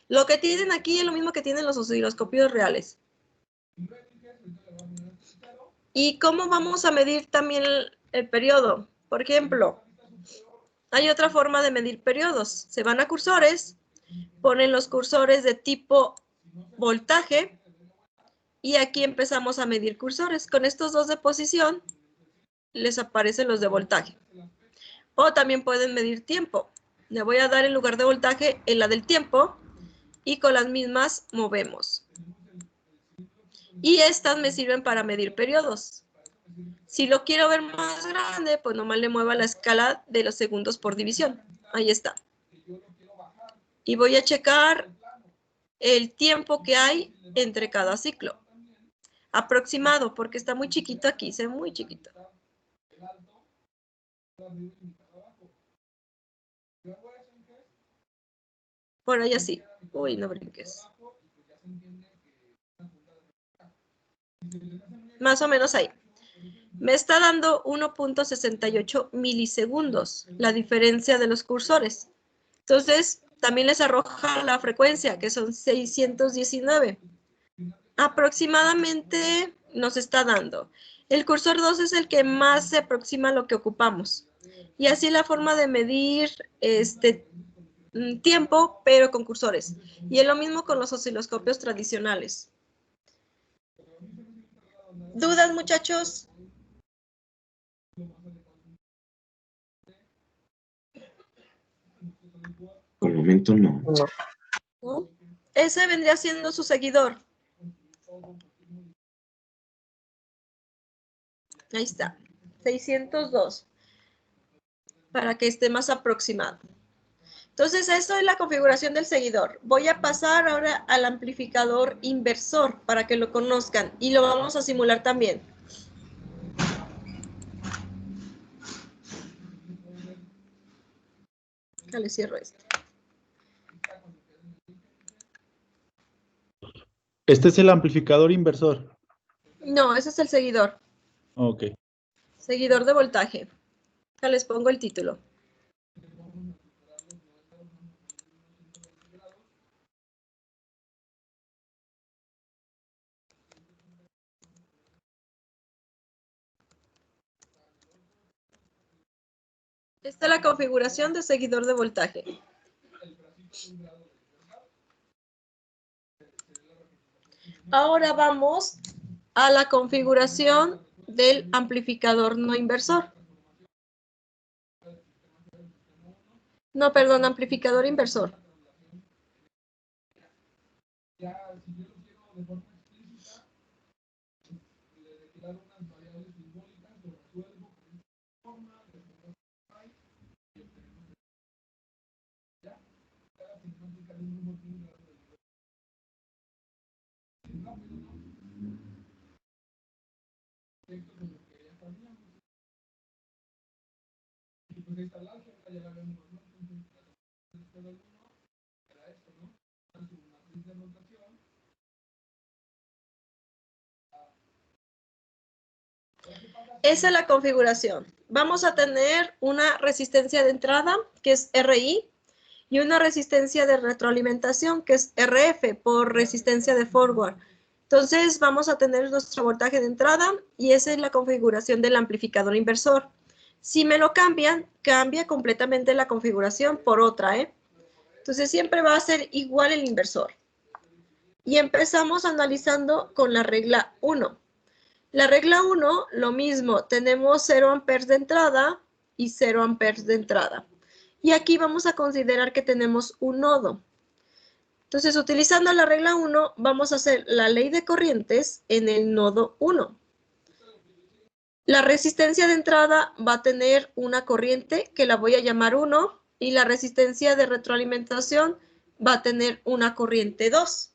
Lo que tienen aquí es lo mismo que tienen los osciloscopios reales. ¿Y cómo vamos a medir también el periodo? Por ejemplo, hay otra forma de medir periodos. Se van a cursores, ponen los cursores de tipo voltaje y aquí empezamos a medir cursores. Con estos dos de posición les aparecen los de voltaje. O también pueden medir tiempo. Le voy a dar en lugar de voltaje en la del tiempo y con las mismas movemos. Y estas me sirven para medir periodos. Si lo quiero ver más grande, pues nomás le muevo a la escala de los segundos por división. Ahí está. Y voy a checar el tiempo que hay entre cada ciclo. Aproximado, porque está muy chiquito aquí, se ve muy chiquito. Por ahí así. Uy, no brinques. Más o menos ahí. Me está dando 1.68 milisegundos, la diferencia de los cursores. Entonces, también les arroja la frecuencia, que son 619. Aproximadamente nos está dando. El cursor 2 es el que más se aproxima a lo que ocupamos. Y así la forma de medir tiempo, pero con cursores. Y es lo mismo con los osciloscopios tradicionales. ¿Dudas, muchachos? Por el momento no. ¿No? Ese vendría siendo su seguidor. Ahí está, 602, para que esté más aproximado. Entonces, esto es la configuración del seguidor. Voy a pasar ahora al amplificador inversor para que lo conozcan y lo vamos a simular también. Le cierro esto. Este es el amplificador inversor. No, ese es el seguidor. Ok. Seguidor de voltaje. Ya les pongo el título. Esta es la configuración de seguidor de voltaje. Ahora vamos a la configuración del amplificador no inversor. No, perdón, amplificador inversor. Esa es la configuración. Vamos a tener una resistencia de entrada, que es RI, y una resistencia de retroalimentación, que es RF, por resistencia de forward. Entonces, vamos a tener nuestro voltaje de entrada, y esa es la configuración del amplificador inversor. Si me lo cambian, cambia completamente la configuración por otra, ¿eh? Entonces, siempre va a ser igual el inversor. Y empezamos analizando con la regla 1. La regla 1, lo mismo, tenemos 0 amperes de entrada y 0 amperes de entrada. Y aquí vamos a considerar que tenemos un nodo. Entonces, utilizando la regla 1, vamos a hacer la ley de corrientes en el nodo 1. La resistencia de entrada va a tener una corriente que la voy a llamar 1 y la resistencia de retroalimentación va a tener una corriente 2.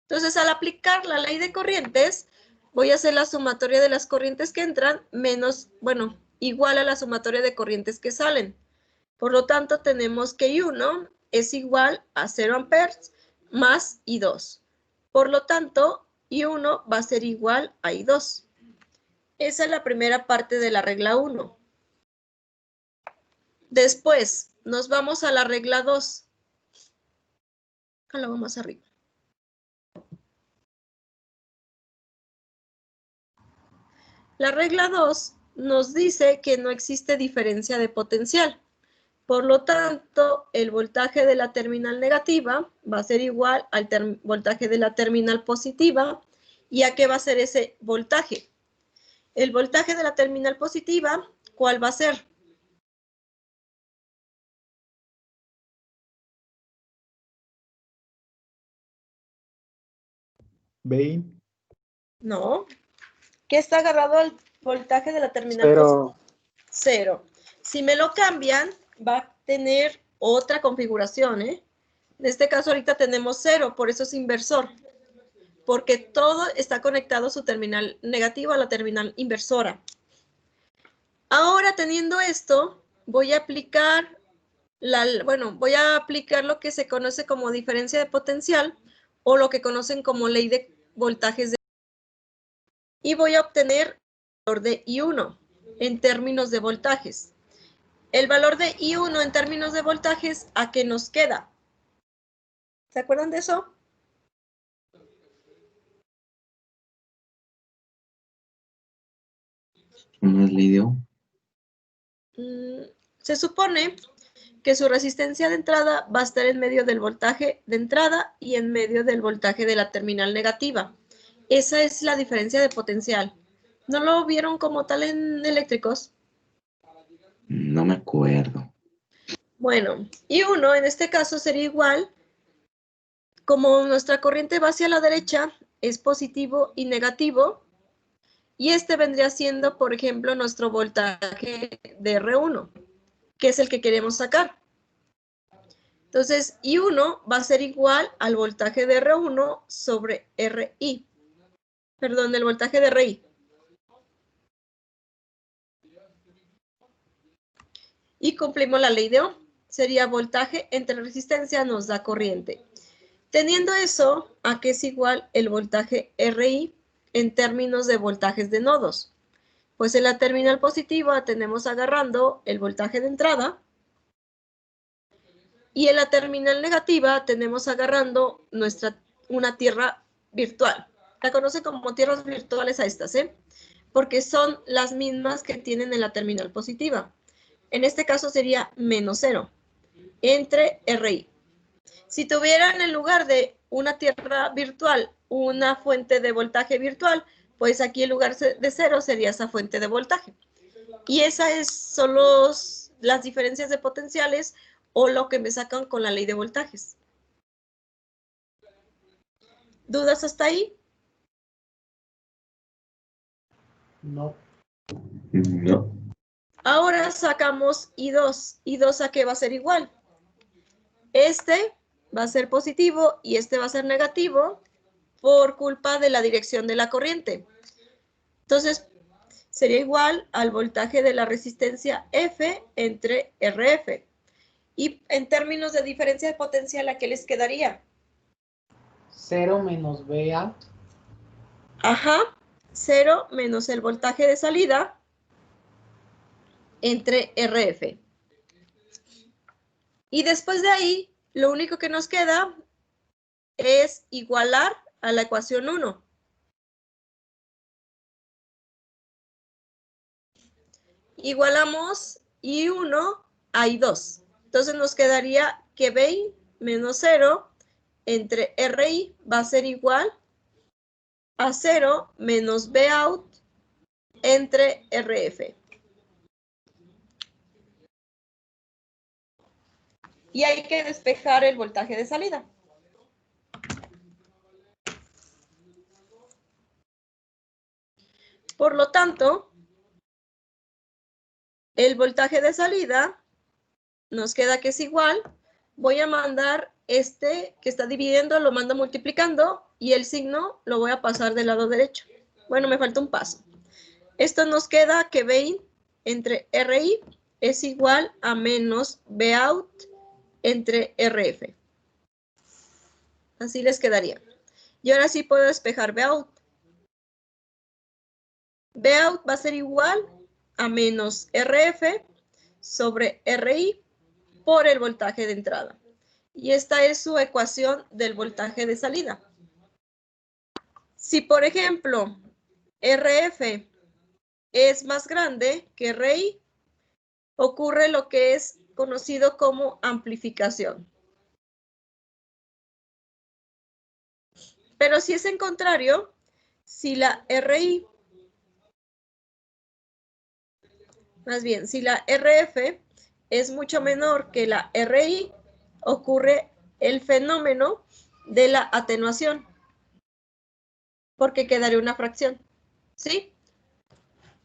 Entonces, al aplicar la ley de corrientes, voy a hacer la sumatoria de las corrientes que entran menos, bueno, igual a la sumatoria de corrientes que salen. Por lo tanto, tenemos que I1 es igual a 0 amperes más I2. Por lo tanto, I1 va a ser igual a I2. Esa es la primera parte de la regla 1. Después, nos vamos a la regla 2. Acá vamos arriba. La regla 2 nos dice que no existe diferencia de potencial. Por lo tanto, el voltaje de la terminal negativa va a ser igual al voltaje de la terminal positiva. ¿Y a qué va a ser ese voltaje? El voltaje de la terminal positiva, ¿cuál va a ser? ¿20? No. ¿Qué está agarrado al voltaje de la terminal Cero. positiva? 0. Si me lo cambian, va a tener otra configuración, ¿eh? En este caso ahorita tenemos 0, por eso es inversor. Porque todo está conectado a su terminal negativa, a la terminal inversora. Ahora, teniendo esto, voy a aplicar lo que se conoce como diferencia de potencial o lo que conocen como ley de voltajes y voy a obtener el valor de I1 en términos de voltajes. El valor de I1 en términos de voltajes, ¿a qué nos queda? ¿Se acuerdan de eso? ¿No es ley de Ohm? Se supone que su resistencia de entrada va a estar en medio del voltaje de entrada y en medio del voltaje de la terminal negativa. Esa es la diferencia de potencial. ¿No lo vieron como tal en eléctricos? No me acuerdo. Bueno, I1 en este caso sería igual, como nuestra corriente va hacia la derecha, es positivo y negativo, y este vendría siendo, por ejemplo, nuestro voltaje de R1, que es el que queremos sacar. Entonces, I1 va a ser igual al voltaje de R1 sobre RI. Perdón, el voltaje de RI. Y cumplimos la ley de Ohm. Sería voltaje entre resistencia nos da corriente. Teniendo eso, ¿a qué es igual el voltaje RI en términos de voltajes de nodos? Pues en la terminal positiva tenemos agarrando el voltaje de entrada y en la terminal negativa tenemos agarrando una tierra virtual. La conocen como tierras virtuales a estas, porque son las mismas que tienen en la terminal positiva. En este caso sería menos 0 entre RI. Si tuvieran en lugar de una tierra virtual una fuente de voltaje virtual, pues aquí en lugar de 0 sería esa fuente de voltaje. Y esas son las diferencias de potenciales o lo que me sacan con la ley de voltajes. ¿Dudas hasta ahí? No. No. Ahora sacamos I2. ¿I2 a qué va a ser igual? Este va a ser positivo y este va a ser negativo por culpa de la dirección de la corriente. Entonces, sería igual al voltaje de la resistencia F entre RF. Y en términos de diferencia de potencial, ¿a qué les quedaría? 0 menos VA. Ajá, 0 menos el voltaje de salida entre RF. Y después de ahí, lo único que nos queda es igualar a la ecuación 1. Igualamos I1 a I2. Entonces nos quedaría que VI menos 0 entre RI va a ser igual a 0 menos Vout entre RF. Y hay que despejar el voltaje de salida. Por lo tanto, el voltaje de salida nos queda que es igual. Voy a mandar este que está dividiendo, lo mando multiplicando y el signo lo voy a pasar del lado derecho. Bueno, me falta un paso. Esto nos queda que B entre RI es igual a menos Bout entre RF. Así les quedaría. Y ahora sí puedo despejar Bout. Bout va a ser igual a menos RF sobre RI por el voltaje de entrada. Y esta es su ecuación del voltaje de salida. Si, por ejemplo, RF es más grande que RI, ocurre lo que es conocido como amplificación. Pero si es en contrario, si la RI, más bien, si la RF es mucho menor que la RI, ocurre el fenómeno de la atenuación, porque quedaría una fracción, ¿sí?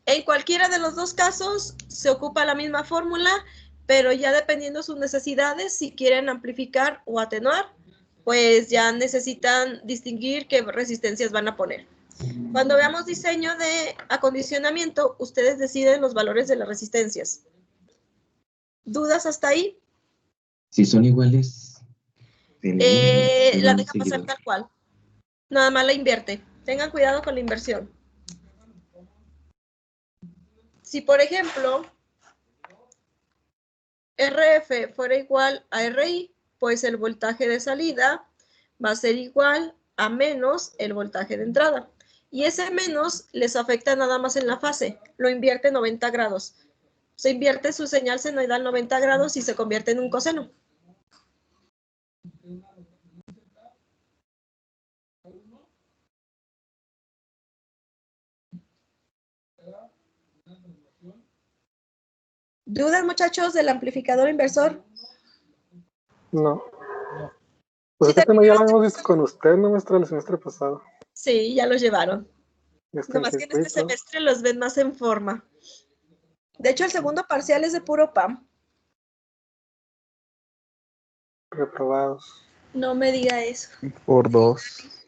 En cualquiera de los dos casos se ocupa la misma fórmula, pero ya dependiendo sus necesidades, si quieren amplificar o atenuar, pues ya necesitan distinguir qué resistencias van a poner. Cuando veamos diseño de acondicionamiento, ustedes deciden los valores de las resistencias. ¿Dudas hasta ahí? Si son iguales, La deja pasar tal cual. Nada más la invierte. Tengan cuidado con la inversión. Si, por ejemplo, RF fuera igual a RI, pues el voltaje de salida va a ser igual a menos el voltaje de entrada. Y ese menos les afecta nada más en la fase. Lo invierte 90 grados. Se invierte su señal senoidal 90 grados y se convierte en un coseno. ¿Dudas, muchachos, del amplificador inversor? No. Pues este tema ya lo habíamos visto con usted, ¿no, maestra? El semestre pasado. Sí, ya los llevaron. Ya está Nomás que en este semestre los ven más en forma. De hecho, el segundo parcial es de puro PAM. Reprobados. No me diga eso. Por 2.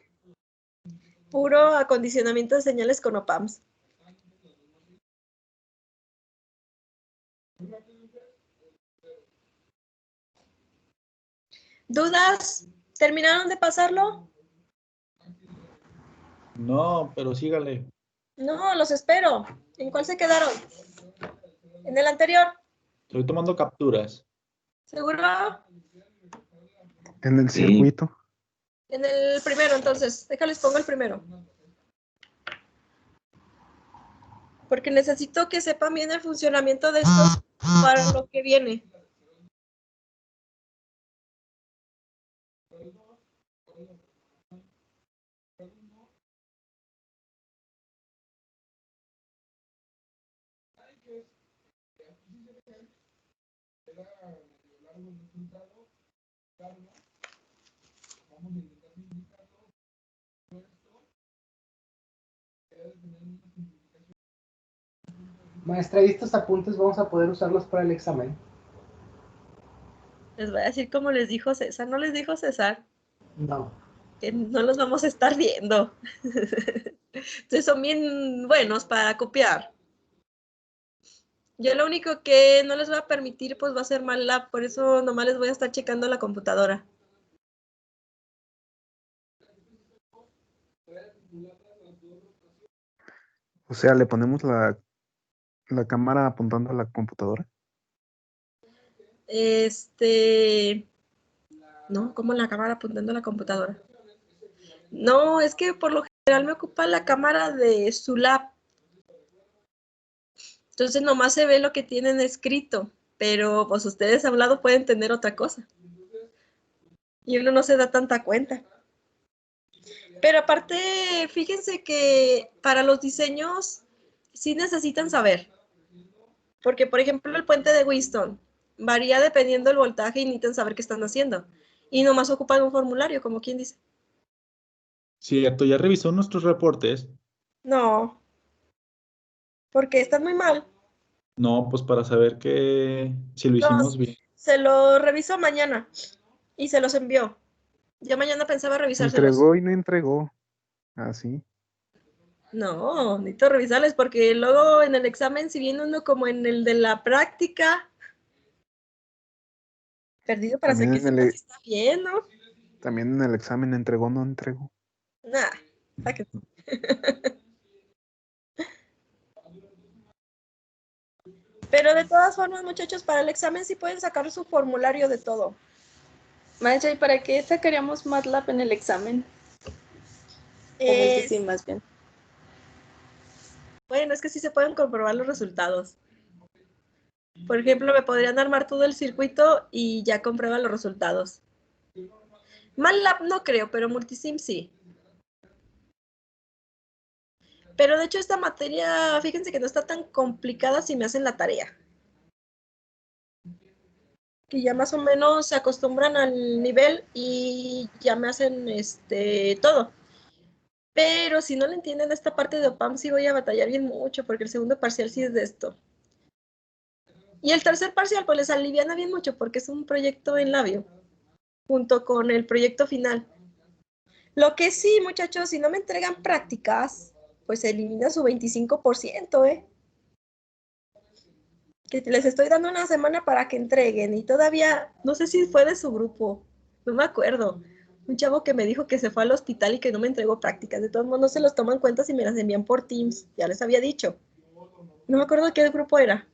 Puro acondicionamiento de señales con OPAMs. ¿Dudas? ¿Terminaron de pasarlo? No, pero sígale. No, los espero. ¿En cuál se quedaron? ¿En el anterior? Estoy tomando capturas. ¿Seguro? En el circuito. En el primero, entonces. Déjales, pongo el primero. Porque necesito que sepan bien el funcionamiento de esto para lo que viene. Maestra, ¿y estos apuntes vamos a poder usarlos para el examen? Les voy a decir como les dijo César. ¿No les dijo César? No. Que no los vamos a estar viendo. Entonces son bien buenos para copiar. Yo lo único que no les voy a permitir pues va a ser MATLAB, por eso nomás les voy a estar checando la computadora. O sea, le ponemos la cámara apuntando a la computadora. No, como la cámara apuntando a la computadora. No, es que por lo general me ocupa la cámara de su lab. Entonces nomás se ve lo que tienen escrito, pero pues ustedes a un lado pueden tener otra cosa. Y uno no se da tanta cuenta. Pero aparte, fíjense que para los diseños sí necesitan saber. Porque, por ejemplo, el puente de Winston varía dependiendo del voltaje y necesitan saber qué están haciendo. Y nomás ocupan un formulario, como quien dice. Cierto, ¿ya revisó nuestros reportes? No, porque están muy mal. No, pues para saber que si lo hicimos bien. Se lo revisó mañana y se los envió. Ya mañana pensaba revisárselos. Entregó y no entregó. Así. No, necesito revisarles porque luego en el examen, si viene uno como en el de la práctica, perdido para hacer que También sepa si está bien, ¿no? también en el examen entregó, no entregó. Nah, sáquense. Pero de todas formas, muchachos, para el examen sí pueden sacar su formulario de todo. Maestra, ¿y para qué sacaríamos MATLAB en el examen? Sí, más bien. Bueno, es que sí se pueden comprobar los resultados. Por ejemplo, me podrían armar todo el circuito y ya comprueba los resultados. MATLAB no creo, pero Multisim sí. Pero de hecho esta materia, fíjense que no está tan complicada si me hacen la tarea. Que ya más o menos se acostumbran al nivel y ya me hacen todo. Pero si no le entienden esta parte de OPAM, sí voy a batallar bien mucho, porque el segundo parcial sí es de esto. Y el tercer parcial, pues les aliviana bien mucho, porque es un proyecto en labio, junto con el proyecto final. Lo que sí, muchachos, si no me entregan prácticas, pues se elimina su 25%, ¿eh? Que les estoy dando una semana para que entreguen, y todavía, no sé si fue de su grupo, no me acuerdo. Un chavo que me dijo que se fue al hospital y que no me entregó prácticas. De todos modos, no se los toman cuenta si me las envían por Teams. Ya les había dicho. No me acuerdo qué grupo era.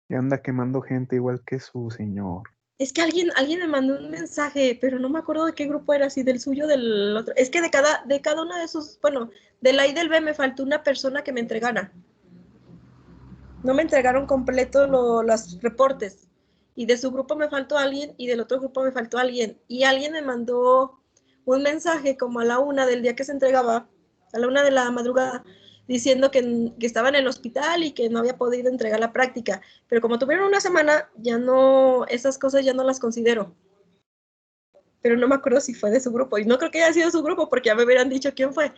Y anda quemando gente igual que su señor. Es que alguien me mandó un mensaje, pero no me acuerdo de qué grupo era, si del suyo o del otro. Es que de cada uno de esos, bueno, del A y del B me faltó una persona que me entregara. No me entregaron completo los reportes. Y de su grupo me faltó alguien y del otro grupo me faltó alguien. Y alguien me mandó un mensaje como a la 1 del día que se entregaba, a la 1 de la madrugada, diciendo que estaba en el hospital y que no había podido entregar la práctica. Pero como tuvieron una semana, ya no, esas cosas ya no las considero. Pero no me acuerdo si fue de su grupo. Y no creo que haya sido su grupo porque ya me hubieran dicho quién fue.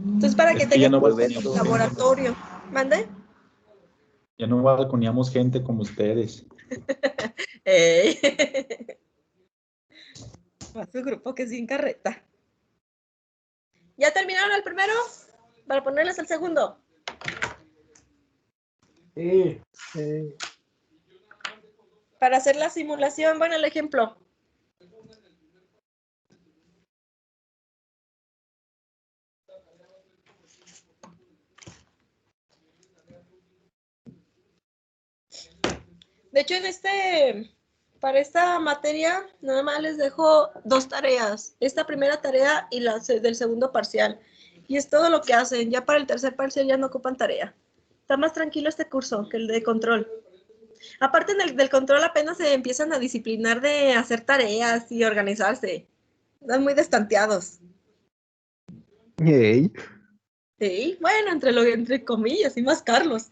Entonces, para que Es que ya tengan no un balconeamos laboratorio. ¿Mande? Ya no balconeamos gente como ustedes. Va su grupo que sin carreta. ¿Ya terminaron el primero? Para ponerles el segundo. Sí. Para hacer la simulación, bueno, el ejemplo. De hecho, para esta materia, nada más les dejo 2 tareas. Esta primera tarea y la del segundo parcial. Y es todo lo que hacen. Ya para el tercer parcial ya no ocupan tarea. Está más tranquilo este curso que el de control. Aparte del control apenas se empiezan a disciplinar de hacer tareas y organizarse. Están muy destanteados. Yay. Sí, bueno, entre comillas, y más Carlos.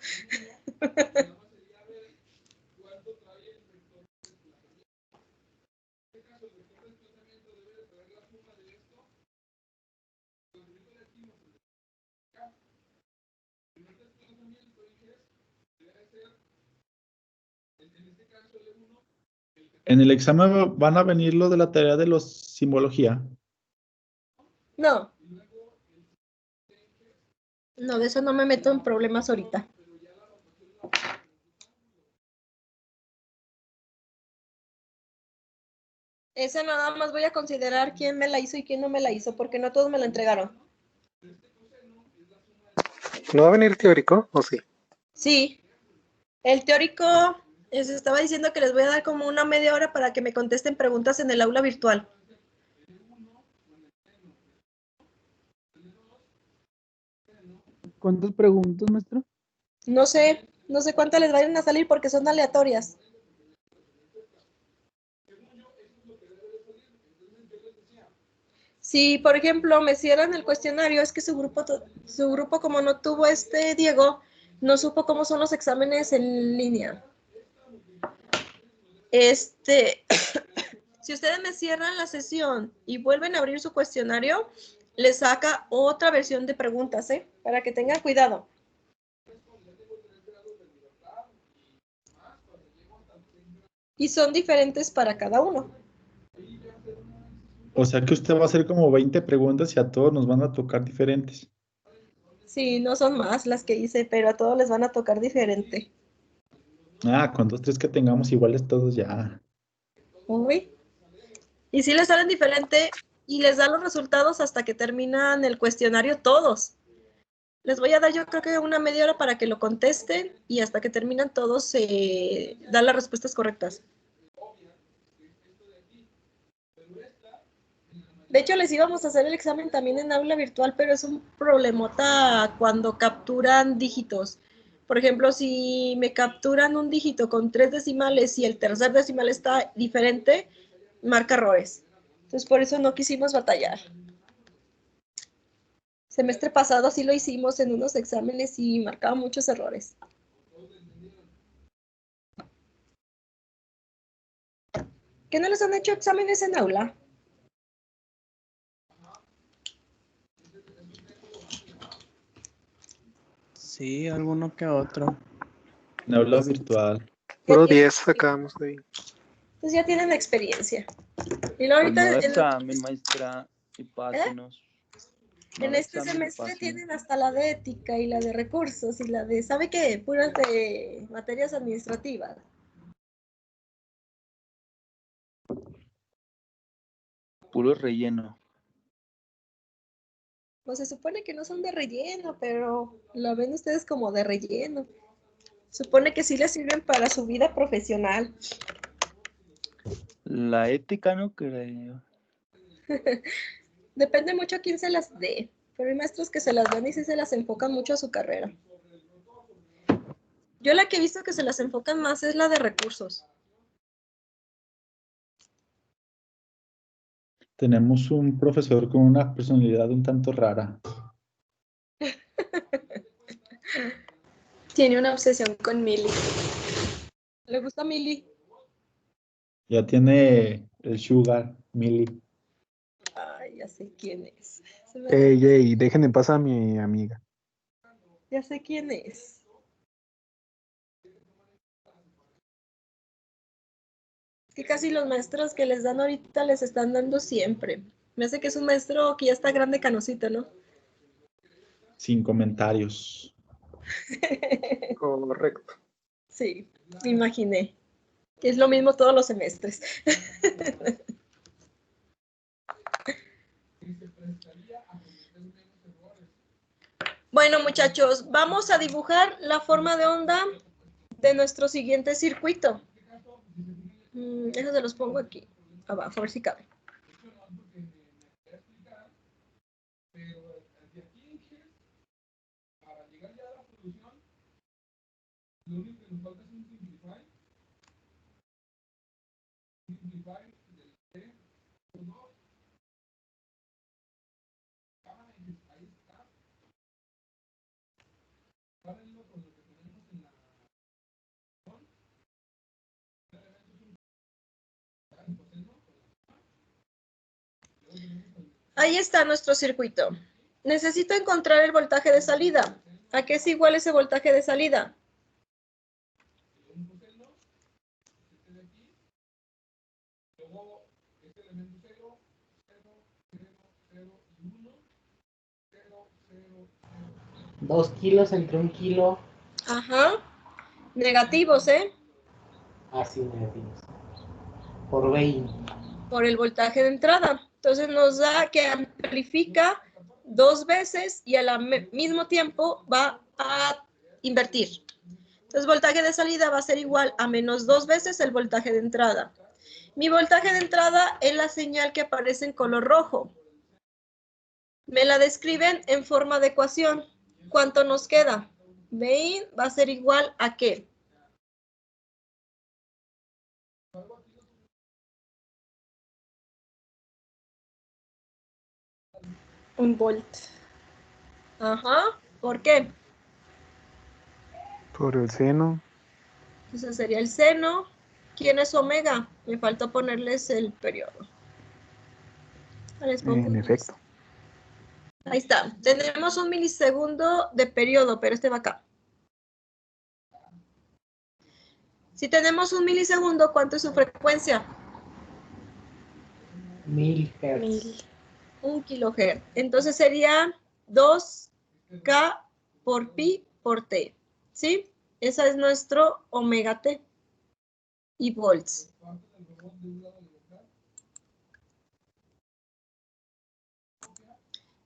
En el examen van a venir lo de la tarea de los simbología. No. No, de eso no me meto en problemas ahorita. Esa nada más voy a considerar quién me la hizo y quién no me la hizo, porque no todos me la entregaron. ¿No va a venir teórico o sí? Sí. El teórico, les estaba diciendo que les voy a dar como una media hora para que me contesten preguntas en el aula virtual. ¿Cuántas preguntas, maestra? No sé cuántas les vayan a salir porque son aleatorias. Si, por ejemplo, me cierran el cuestionario, es que su grupo como no tuvo Diego, no supo cómo son los exámenes en línea. Si ustedes me cierran la sesión y vuelven a abrir su cuestionario, les saca otra versión de preguntas, para que tengan cuidado. Y son diferentes para cada uno. O sea que usted va a hacer como 20 preguntas y a todos nos van a tocar diferentes. Sí, no son más las que hice, pero a todos les van a tocar diferente. Ah, con 2, 3 que tengamos iguales todos ya. Uy. Y si les salen diferente y les da los resultados hasta que terminan el cuestionario todos. Les voy a dar yo creo que una media hora para que lo contesten y hasta que terminan todos dan las respuestas correctas. De hecho, les íbamos a hacer el examen también en aula virtual, pero es un problemota cuando capturan dígitos. Por ejemplo, si me capturan un dígito con 3 decimales y el tercer decimal está diferente, marca errores. Entonces, por eso no quisimos batallar. Semestre pasado sí lo hicimos en unos exámenes y marcaba muchos errores. ¿Qué no les han hecho exámenes en aula? Sí, alguno que otro. En aula virtual. Puro 10 sacamos de ahí. Entonces ya tienen experiencia. Y luego Pues no ahorita da examen, maestra, y pásenos. No en da este examen y semestre pásenos. tienen hasta la de ética y la de recursos y la de, ¿sabe qué? Puras de materias administrativas. Puro relleno. Pues se supone que no son de relleno, pero lo ven ustedes como de relleno. Supone que sí les sirven para su vida profesional. La ética no creo. Depende mucho a quién se las dé, pero hay maestros que se las dan y sí se las enfocan mucho a su carrera. Yo la que he visto que se las enfocan más es la de recursos. Tenemos un profesor con una personalidad un tanto rara. Tiene una obsesión con Milly. ¿Le gusta Mili? Ya tiene el sugar, Millie. Ay, ya sé quién es. Ey, dejen en paz a mi amiga. Ya sé quién es. Es que casi los maestros que les dan ahorita les están dando siempre. Me hace que es un maestro que ya está grande canosito, ¿no? Sin comentarios. Correcto. Sí, me imaginé. Que es lo mismo todos los semestres. Bueno, muchachos, vamos a dibujar la forma de onda de nuestro siguiente circuito. Eso se los pongo aquí, abajo, a ver si cabe. Ahí está nuestro circuito. Necesito encontrar el voltaje de salida. ¿A qué es igual ese voltaje de salida? Dos kilos entre 1 kilo. Ajá. Negativos, ¿eh? Así negativos. Por 20. Por el voltaje de entrada. Entonces nos da que amplifica 2 veces y al mismo tiempo va a invertir. Entonces voltaje de salida va a ser igual a menos 2 veces el voltaje de entrada. Mi voltaje de entrada es la señal que aparece en color rojo. Me la describen en forma de ecuación. ¿Cuánto nos queda? ¿Ven? Va a ser igual a ¿qué? Un volt. Ajá. ¿Por qué? Por el seno. Entonces sería el seno. ¿Quién es omega? Me faltó ponerles el periodo. Les pongo En efecto. Ahí está. Tenemos 1 milisegundo de periodo, pero este va acá. Si tenemos 1 milisegundo, ¿cuánto es su frecuencia? 1000 Hz. 1 kilohertz. Entonces sería 2K por pi por T. ¿Sí? Ese es nuestro omega T. Y volts.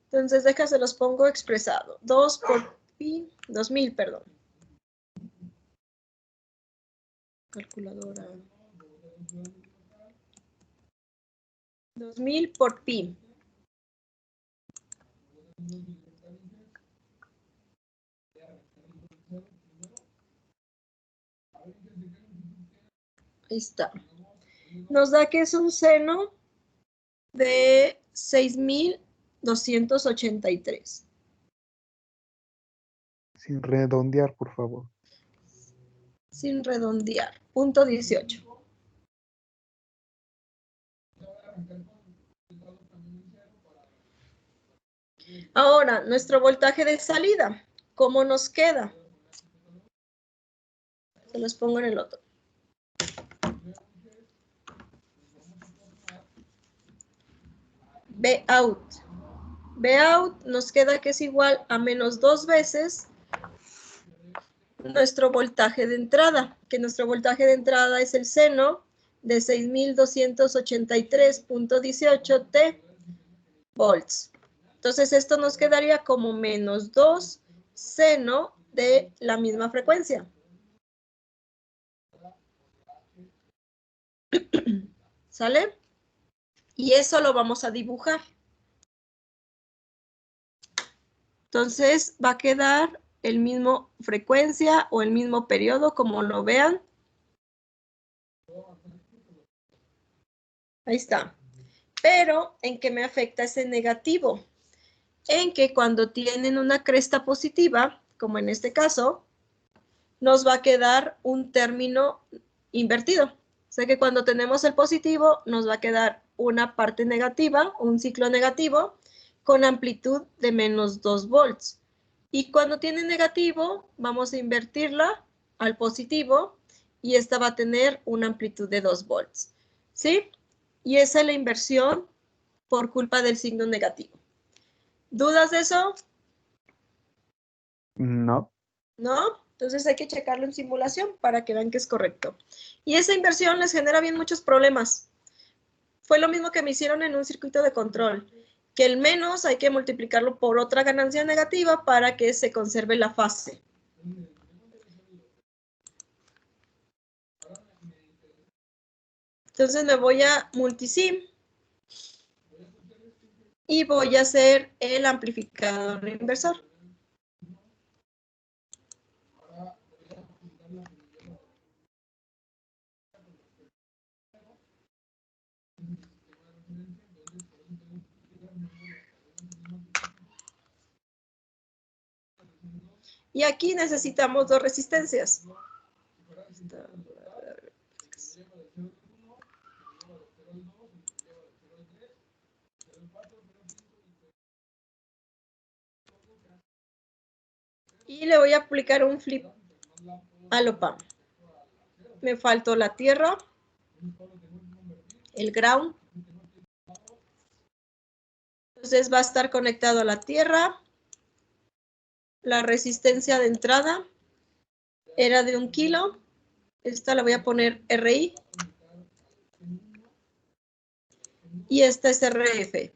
Entonces, se los pongo expresado. 2 por pi, 2000, perdón. Calculadora. 2000 por pi. Ahí está. Nos da que es un seno de 6283. Sin redondear, por favor. Sin redondear. Punto 18. Ahora, nuestro voltaje de salida. ¿Cómo nos queda? Se los pongo en el otro. Vout. Vout nos queda que es igual a menos 2 veces nuestro voltaje de entrada, que nuestro voltaje de entrada es el seno de 6283.18 T volts. Entonces esto nos quedaría como menos 2 seno de la misma frecuencia. ¿Sale? Y eso lo vamos a dibujar. Entonces va a quedar el mismo frecuencia o el mismo periodo, como lo vean. Ahí está. Pero, ¿en qué me afecta ese negativo? En que cuando tienen una cresta positiva, como en este caso, nos va a quedar un término invertido. O sea que cuando tenemos el positivo, nos va a quedar una parte negativa, un ciclo negativo, con amplitud de menos 2 volts. Y cuando tiene negativo, vamos a invertirla al positivo y esta va a tener una amplitud de 2 volts. ¿Sí? Y esa es la inversión por culpa del signo negativo. ¿Dudas de eso? No. ¿No? Entonces hay que checarlo en simulación para que vean que es correcto. Y esa inversión les genera bien muchos problemas. Fue lo mismo que me hicieron en un circuito de control, que el menos hay que multiplicarlo por otra ganancia negativa para que se conserve la fase. Entonces me voy a multisim y voy a hacer el amplificador inversor. Y aquí necesitamos 2 resistencias. Y le voy a aplicar un flip al op-amp. Me faltó la tierra, el ground. Entonces va a estar conectado a la tierra. La resistencia de entrada era de 1 kilo. Esta la voy a poner RI. Y esta es RF.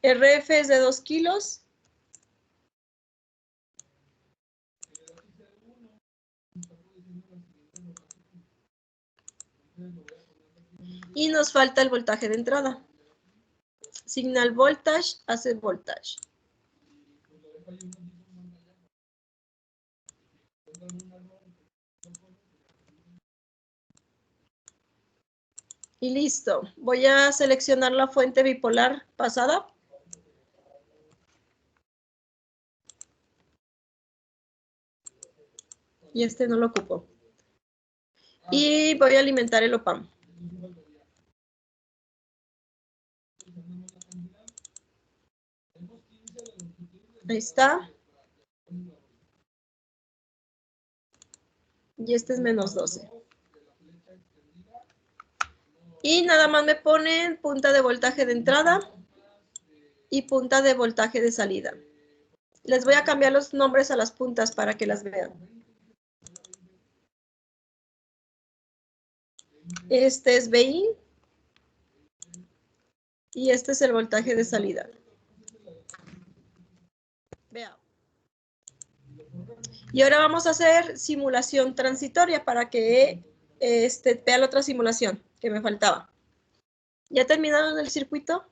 RF es de 2 kilos. Y nos falta el voltaje de entrada. Signal voltage hace voltage. Y listo. Voy a seleccionar la fuente bipolar pasada. Y este no lo ocupo. Y voy a alimentar el op-amp. Ahí está. Y este es menos 12. Y nada más me ponen punta de voltaje de entrada y punta de voltaje de salida. Les voy a cambiar los nombres a las puntas para que las vean. Este es BI y este es el voltaje de salida. Vean. Y ahora vamos a hacer simulación transitoria para que vea la otra simulación que me faltaba. ¿Ya terminaron el circuito?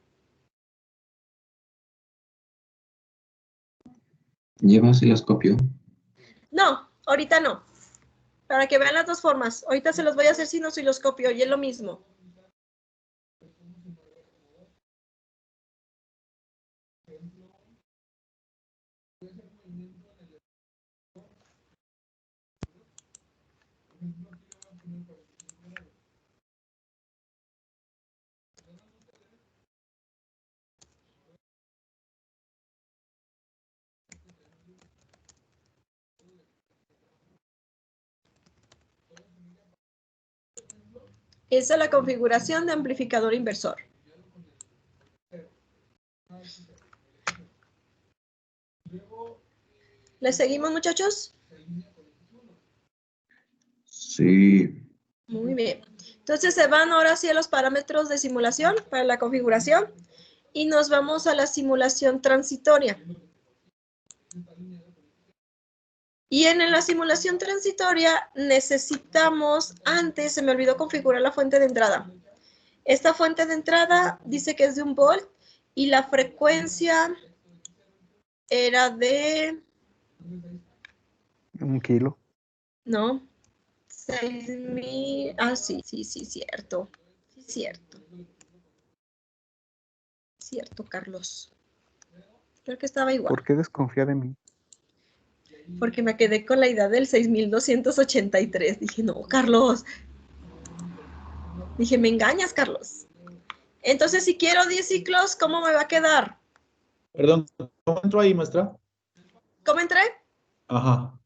¿Lleva osciloscopio? No, ahorita no. Para que vean las dos formas. Ahorita se los voy a hacer sin osciloscopio y es lo mismo. Esa es la configuración de amplificador inversor. ¿Le seguimos, muchachos? Sí. Muy bien. Entonces se van ahora sí a los parámetros de simulación para la configuración y nos vamos a la simulación transitoria. Y en la simulación transitoria necesitamos, antes se me olvidó configurar la fuente de entrada. Esta fuente de entrada dice que es de 1 volt y la frecuencia era de... 1 kilo. No, 6,000... Ah, sí, cierto. Sí, cierto. Cierto, Carlos. Creo que estaba igual. ¿Por qué desconfía de mí? Porque me quedé con la idea del 6,283. Dije, no, Carlos. Dije, me engañas, Carlos. Entonces, si quiero 10 ciclos, ¿cómo me va a quedar? Perdón, ¿cómo entro ahí, maestra? ¿Cómo entré? Ajá.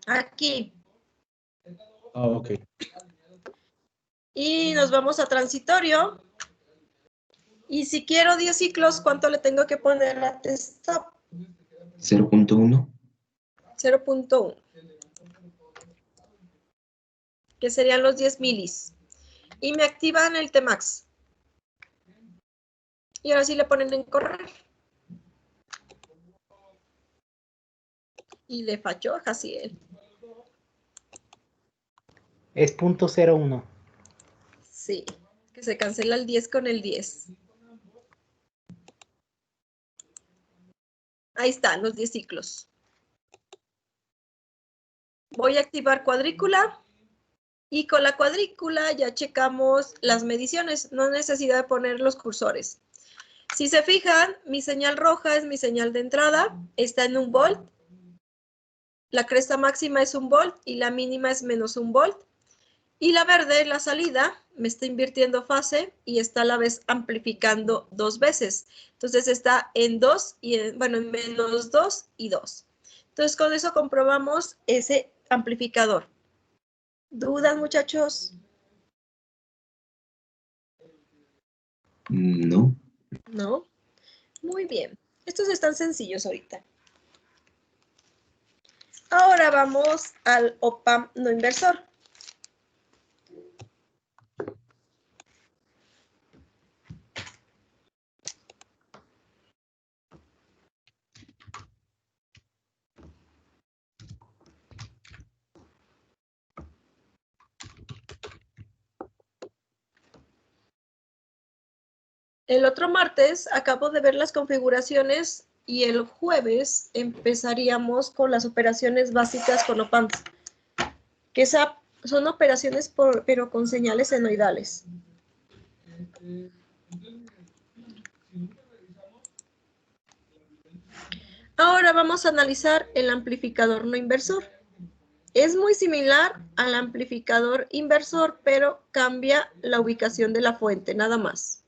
Aquí. Ah, ok. Y nos vamos a transitorio. Y si quiero 10 ciclos, ¿cuánto le tengo que poner a stop? 0.1. 0.1. Que serían los 10 milis. Y me activan el Tmax. Y ahora sí le ponen en correr. Y le falló a Jaciel. Es .01. Sí, que se cancela el 10 con el 10. Ahí están los 10 ciclos. Voy a activar cuadrícula. Y con la cuadrícula ya checamos las mediciones. No hay necesidad de poner los cursores. Si se fijan, mi señal roja es mi señal de entrada. Está en 1 volt. La cresta máxima es 1 volt y la mínima es menos 1 volt. Y la verde, la salida, me está invirtiendo fase y está a la vez amplificando 2 veces. Entonces está en 2 y en menos 2 y 2. Entonces con eso comprobamos ese amplificador. ¿Dudas, muchachos? No. No. Muy bien. Estos están sencillos ahorita. Ahora vamos al op-amp no inversor. El otro martes acabo de ver las configuraciones y el jueves empezaríamos con las operaciones básicas con op-amps, que son operaciones pero con señales senoidales. Ahora vamos a analizar el amplificador no inversor. Es muy similar al amplificador inversor, pero cambia la ubicación de la fuente, nada más.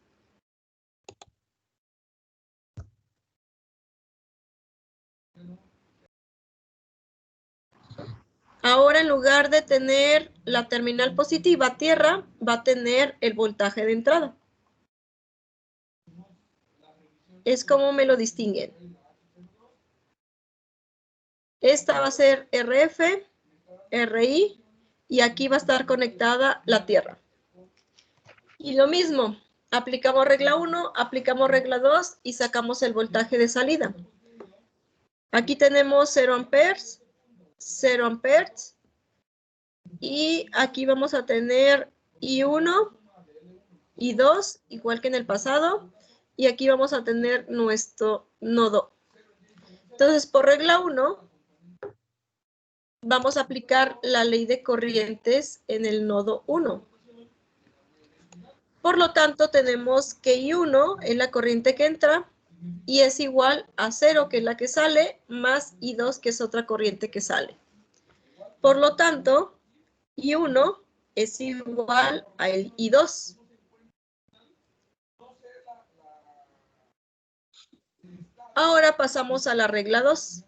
Ahora, en lugar de tener la terminal positiva tierra, va a tener el voltaje de entrada. Es como me lo distinguen. Esta va a ser RF, RI, y aquí va a estar conectada la tierra. Y lo mismo, aplicamos regla 1, aplicamos regla 2 y sacamos el voltaje de salida. Aquí tenemos 0 amperes, 0 amperes. Y aquí vamos a tener I1, I2, igual que en el pasado. Y aquí vamos a tener nuestro nodo. Entonces, por regla 1, vamos a aplicar la ley de corrientes en el nodo 1. Por lo tanto, tenemos que I1 es la corriente que entra y es igual a 0, que es la que sale, más I2, que es otra corriente que sale. Por lo tanto, I1 es igual a el I2. Ahora pasamos a la regla 2.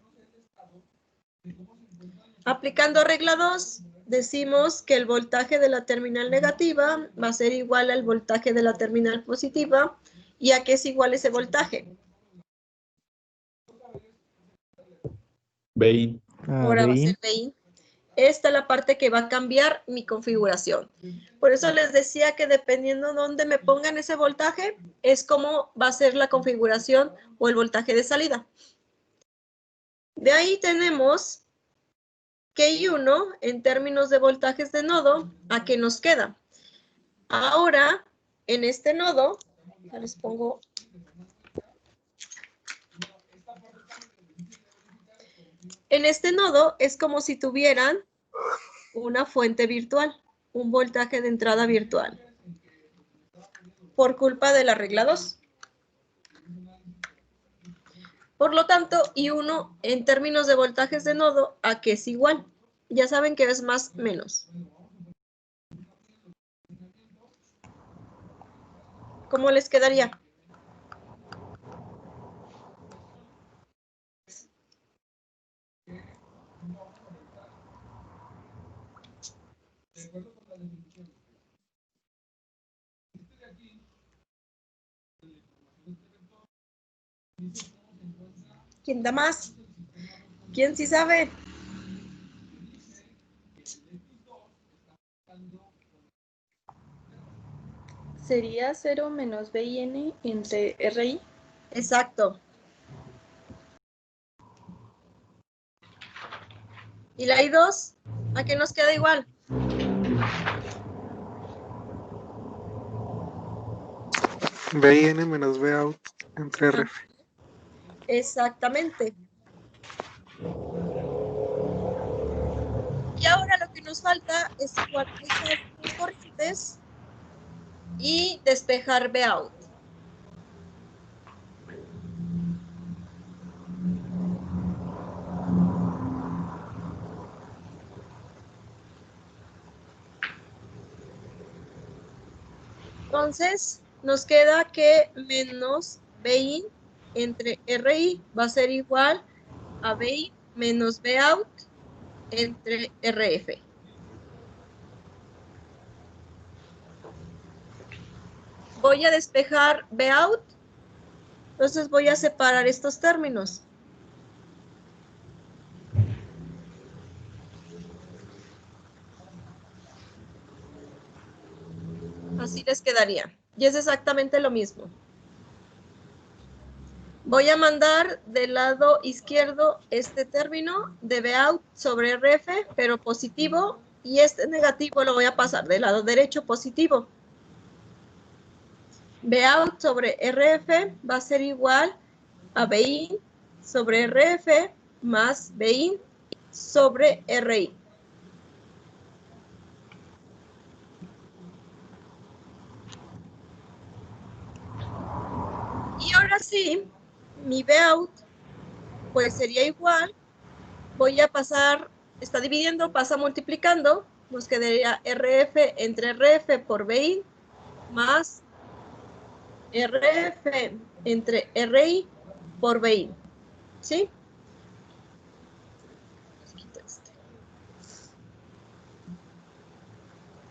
Aplicando regla 2, decimos que el voltaje de la terminal negativa va a ser igual al voltaje de la terminal positiva. ¿Y a qué es igual ese voltaje? Vein. Ahora va a ser Vein. Esta es la parte que va a cambiar mi configuración. Por eso les decía que dependiendo de dónde me pongan ese voltaje, es como va a ser la configuración o el voltaje de salida. De ahí tenemos que I1 en términos de voltajes de nodo, ¿a qué nos queda? Ahora, en este nodo, ya les pongo. En este nodo es como si tuvieran una fuente virtual, un voltaje de entrada virtual, por culpa de la regla 2. Por lo tanto, I1 en términos de voltajes de nodo, ¿a qué es igual? Ya saben que es más menos. ¿Cómo les quedaría? ¿Quién da más? ¿Quién sí sabe? Sería 0 menos BIN entre RI. Exacto. ¿Y la I2? ¿A qué nos queda igual? BIN menos Bout entre RF. Exactamente. Y ahora lo que nos falta es igualizar las corrientes y despejar Bout. Entonces, nos queda que menos BIN entre RI va a ser igual a BIN menos Bout entre RF. Voy a despejar Bout, entonces voy a separar estos términos. Así les quedaría. Y es exactamente lo mismo. Voy a mandar del lado izquierdo este término de Bout sobre RF, pero positivo, y este negativo lo voy a pasar del lado derecho positivo. Bout sobre RF va a ser igual a BIN sobre RF más BIN sobre RI. Y ahora sí, mi Bout pues sería igual, voy a pasar, está dividiendo, pasa multiplicando, nos quedaría RF entre RF por BIN más RF entre RI por BIN, ¿sí?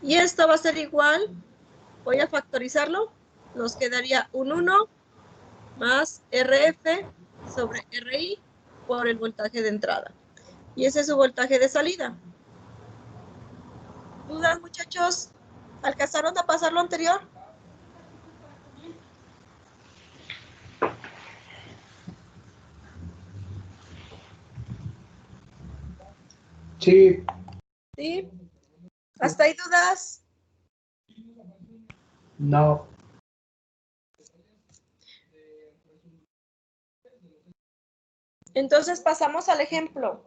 Y esto va a ser igual, voy a factorizarlo, nos quedaría un 1 más RF sobre RI por el voltaje de entrada. Y ese es su voltaje de salida. ¿Dudas, muchachos? ¿Alcanzaron a pasar lo anterior? Sí. ¿Sí? ¿Hasta ahí dudas? No. Entonces pasamos al ejemplo.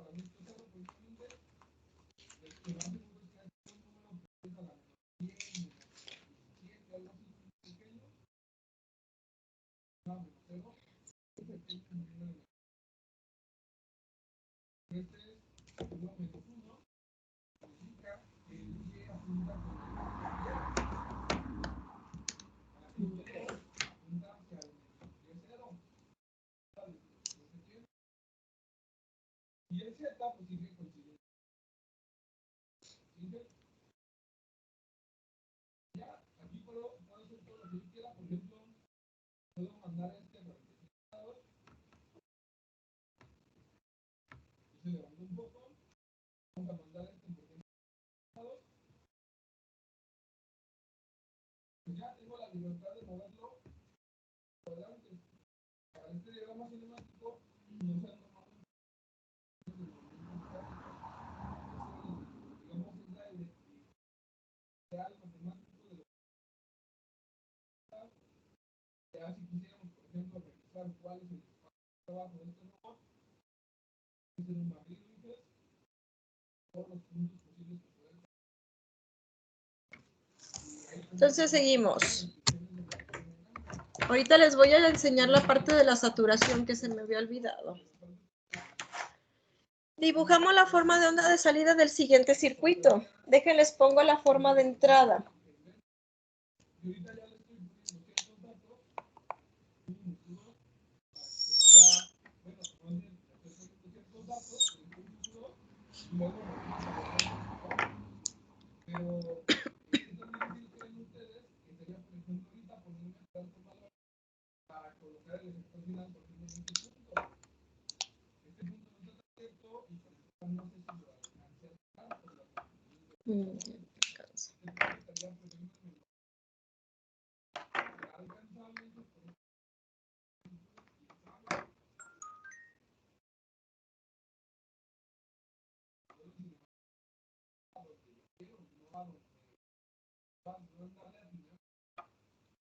Entonces seguimos. Ahorita les voy a enseñar la parte de la saturación que se me había olvidado. Dibujamos la forma de onda de salida del siguiente circuito. Déjenles pongo la forma de entrada.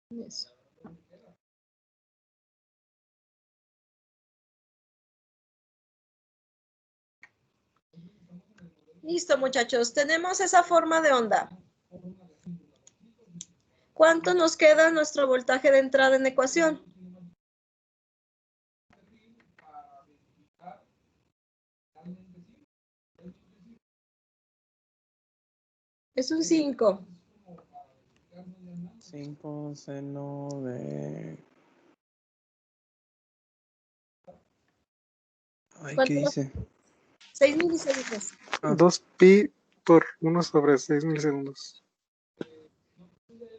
Eso. Listo, muchachos. Tenemos esa forma de onda. ¿Cuánto nos queda nuestro voltaje de entrada en ecuación? Es un 5. 5 seno de... Ay, ¿qué dice? 6 milisegundos. 2 pi por 1 sobre 6 milisegundos.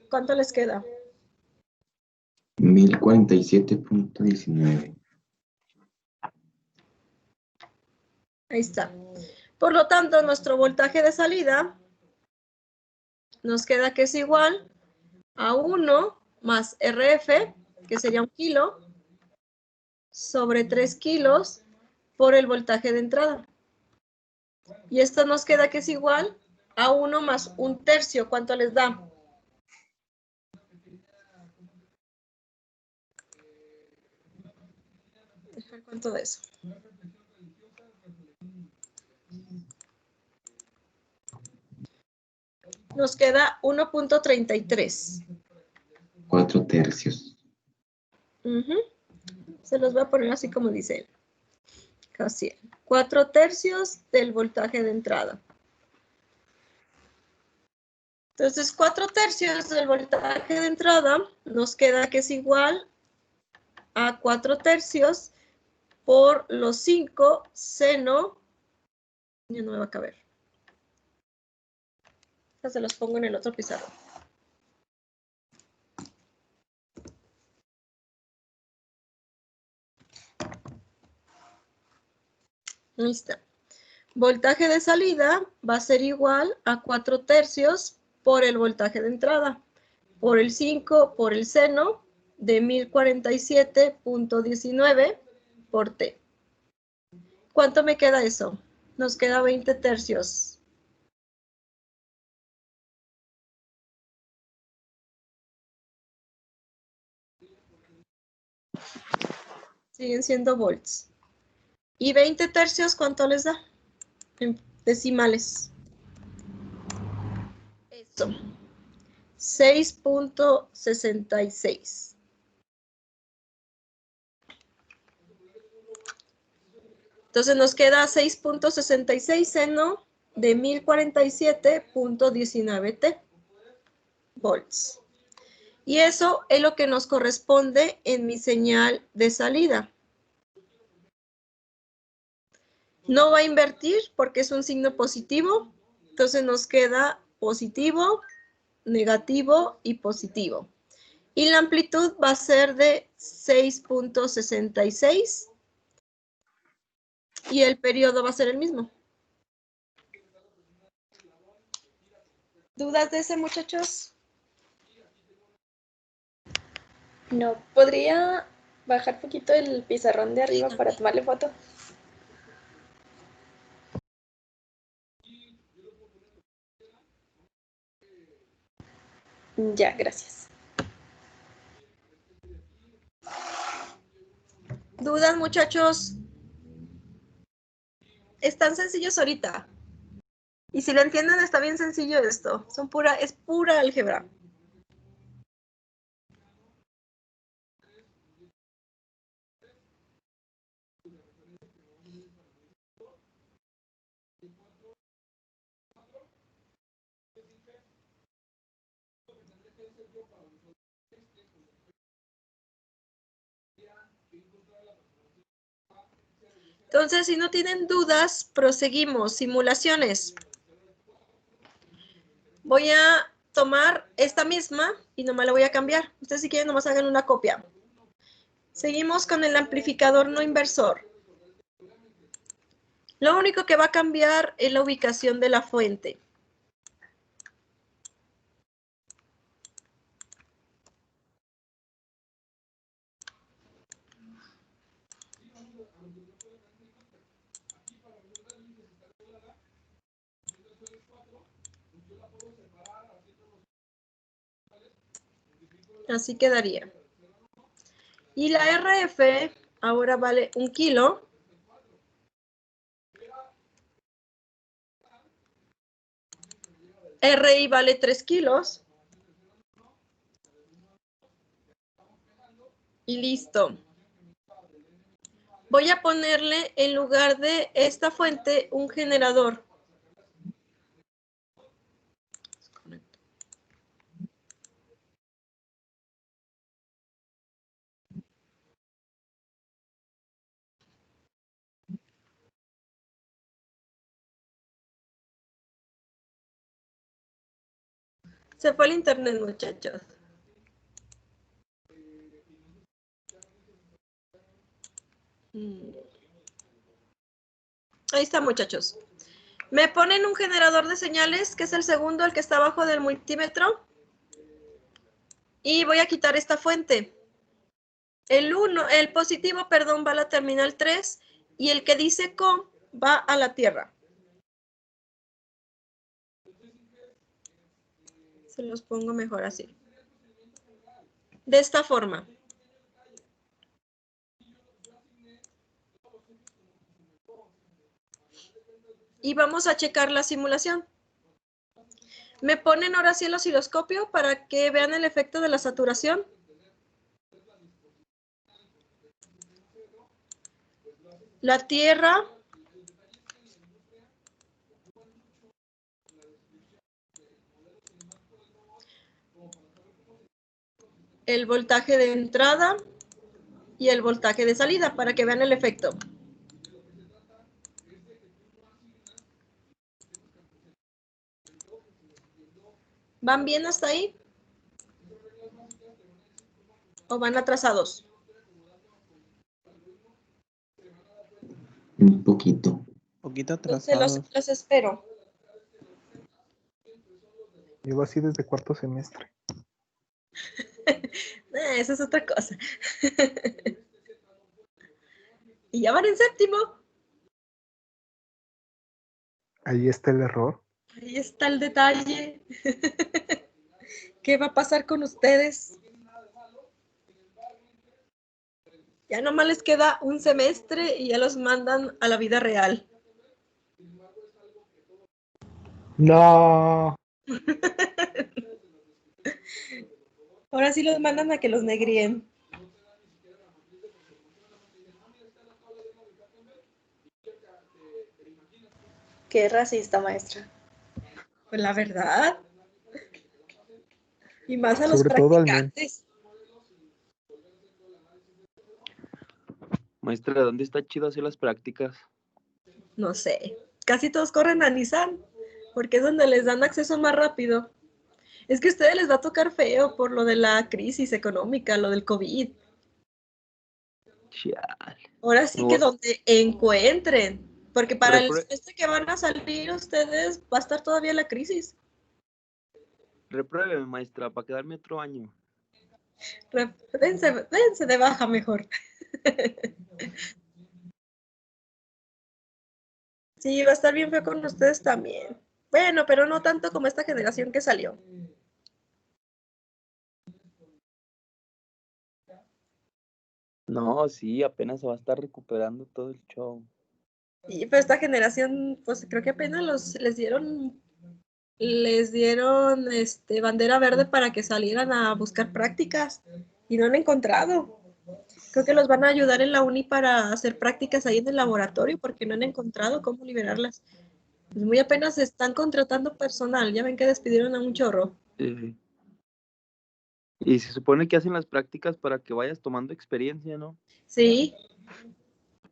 ¿Cuánto les queda? 1047.19. Ahí está. Por lo tanto, nuestro voltaje de salida nos queda que es igual a 1 más RF, que sería 1 kilo, sobre 3 kilos por el voltaje de entrada. Y esto nos queda que es igual a 1 más 1/3. ¿Cuánto les da? Dejar cuánto de eso. Nos queda 1.33. 4 tercios. Se los voy a poner así como dice él. Casi 4 tercios del voltaje de entrada. Entonces, 4 tercios del voltaje de entrada nos queda que es igual a 4 tercios por los 5 seno. Ya no me va a caber. Se los pongo en el otro pizarrón. Listo. Voltaje de salida va a ser igual a 4/3 por el voltaje de entrada, por el 5 por el seno de 1047.19 por T. ¿Cuánto me queda eso? Nos queda 20/3. Siguen siendo volts. ¿Y 20/3 cuánto les da? En decimales. Eso. 6.66. Entonces nos queda 6.66 seno de 1047.19 T volts. Y eso es lo que nos corresponde en mi señal de salida. No va a invertir porque es un signo positivo. Entonces nos queda positivo, negativo y positivo. Y la amplitud va a ser de 6.66. Y el periodo va a ser el mismo. ¿Dudas de ese, muchachos? No, ¿podría bajar poquito el pizarrón de arriba para tomarle foto? Ya, gracias. ¿Dudas, muchachos? Están sencillos ahorita. Y si lo entienden, está bien sencillo esto. Es pura álgebra. Entonces, si no tienen dudas, proseguimos. Simulaciones. Voy a tomar esta misma y nomás la voy a cambiar. Ustedes si quieren, nomás hagan una copia. Seguimos con el amplificador no inversor. Lo único que va a cambiar es la ubicación de la fuente. Así quedaría. Y la RF ahora vale 1 kilo. RI vale 3 kilos. Y listo. Voy a ponerle en lugar de esta fuente un generador. Se fue el internet, muchachos. Ahí está, muchachos. Me ponen un generador de señales, que es el segundo, el que está abajo del multímetro. Y voy a quitar esta fuente. El positivo, perdón, va a la terminal 3 y el que dice con va a la tierra. Se los pongo mejor así. De esta forma. Y vamos a checar la simulación. ¿Me ponen ahora sí el osciloscopio para que vean el efecto de la saturación? La tierra. El voltaje de entrada y el voltaje de salida para que vean el efecto. ¿Van bien hasta ahí? ¿O van atrasados? Un poquito. Poquito Entonces atrasados. los espero. Llevo así desde cuarto semestre. Esa es otra cosa. Y ya van en séptimo. Ahí está el error. Ahí está el detalle. ¿Qué va a pasar con ustedes? Ya nomás les queda un semestre y ya los mandan a la vida real. No. Ahora sí los mandan a que los negríen. Qué racista, maestra. Pues la verdad. Y más a los Sobre todo al men. practicantes. Maestra, ¿dónde está chido hacer las prácticas? No sé. Casi todos corren a Nissan. Porque es donde les dan acceso más rápido. Es que a ustedes les va a tocar feo por lo de la crisis económica, lo del COVID. Chale. Ahora sí No, que donde encuentren. Porque para el Repre- semestre que van a salir ustedes va a estar todavía la crisis. Repruébeme, maestra, para quedarme otro año. Dense de baja mejor. Sí, va a estar bien feo con ustedes también. Bueno, pero no tanto como esta generación que salió. No, sí, apenas se va a estar recuperando todo el show. Y pero esta generación, pues creo que apenas les dieron bandera verde para que salieran a buscar prácticas y no han encontrado. Creo que los van a ayudar en la uni para hacer prácticas ahí en el laboratorio porque no han encontrado cómo liberarlas. Pues muy apenas están contratando personal, ya ven que despidieron a un chorro. Y se supone que hacen las prácticas para que vayas tomando experiencia, ¿no? Sí,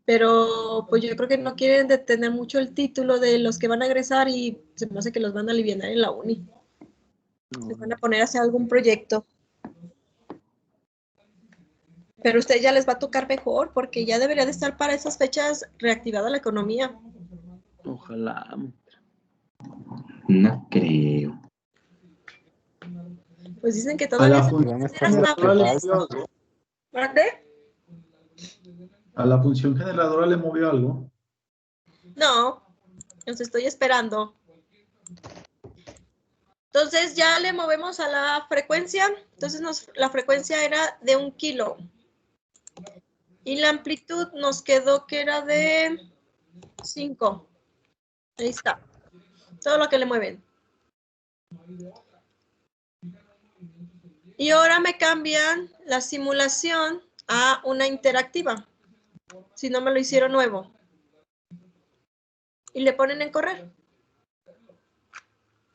pero pues yo creo que no quieren detener mucho el título de los que van a egresar y se me hace que los van a aliviar en la uni. Les van a poner a hacer algún proyecto. Pero a usted ya les va a tocar mejor porque ya debería de estar para esas fechas reactivada la economía. Ojalá. No creo. Pues dicen que A todavía la se función pueden generadora le movió algo. ¿Mande? A la función generadora le movió algo. No, los estoy esperando. Entonces ya le movemos a la frecuencia. Entonces la frecuencia era de 1 kilo. Y la amplitud nos quedó que era de 5. Ahí está. Todo lo que le mueven. Y ahora me cambian la simulación a una interactiva. Si no me lo hicieron nuevo. Y le ponen en correr.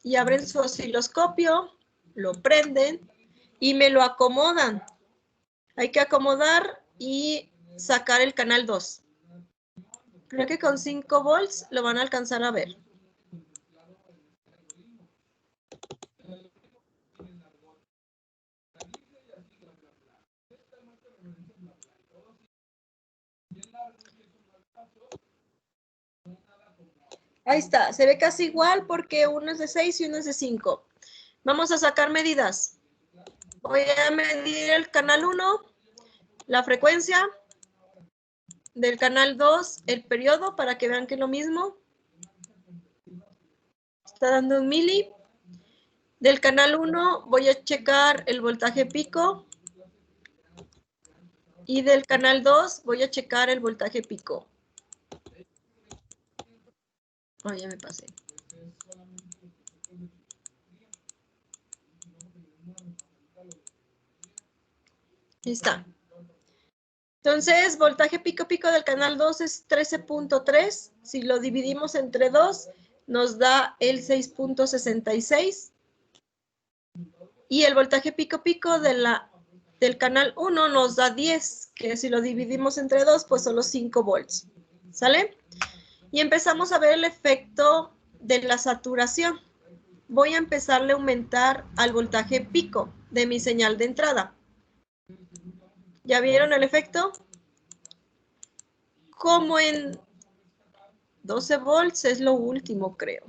Y abren su osciloscopio, lo prenden y me lo acomodan. Hay que acomodar y sacar el canal 2. Creo que con 5 volts lo van a alcanzar a ver. Ahí está, se ve casi igual porque uno es de 6 y uno es de 5. Vamos a sacar medidas. Voy a medir el canal 1, la frecuencia, del canal 2, el periodo, para que vean que es lo mismo. Está dando 1 mili. Del canal 1 voy a checar el voltaje pico. Y del canal 2 voy a checar el voltaje pico. Oh, ya me pasé. Ahí está. Entonces, voltaje pico del canal 2 es 13.3. Si lo dividimos entre 2, nos da el 6.66. Y el voltaje pico del canal 1 nos da 10, que si lo dividimos entre 2, pues son los 5 volts. ¿Sale? Y empezamos a ver el efecto de la saturación. voy a empezarle a aumentar al voltaje pico de mi señal de entrada. ¿Ya vieron el efecto? Como en 12 volts es lo último, creo.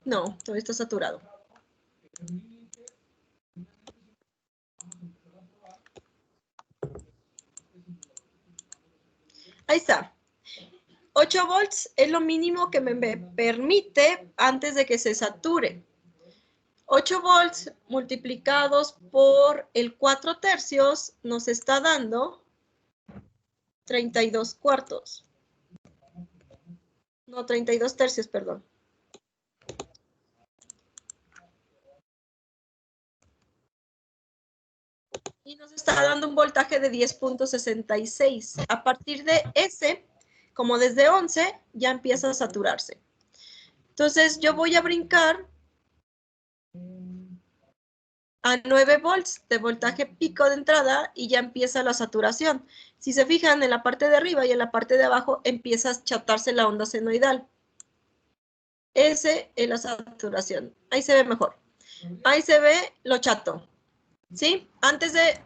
No, todavía está saturado. Ahí está. 8 volts es lo mínimo que me permite antes de que se sature. 8 volts multiplicados por el 4 tercios nos está dando 32 cuartos. No, 32 tercios, perdón. Y nos está dando un voltaje de 10.66. A partir de ese, como desde 11, ya empieza a saturarse. Entonces yo voy a brincar a 9 volts de voltaje pico de entrada y ya empieza la saturación. Si se fijan, en la parte de arriba y en la parte de abajo empieza a achatarse la onda senoidal. Ese es la saturación. Ahí se ve mejor. Ahí se ve lo chato. ¿Sí? Antes de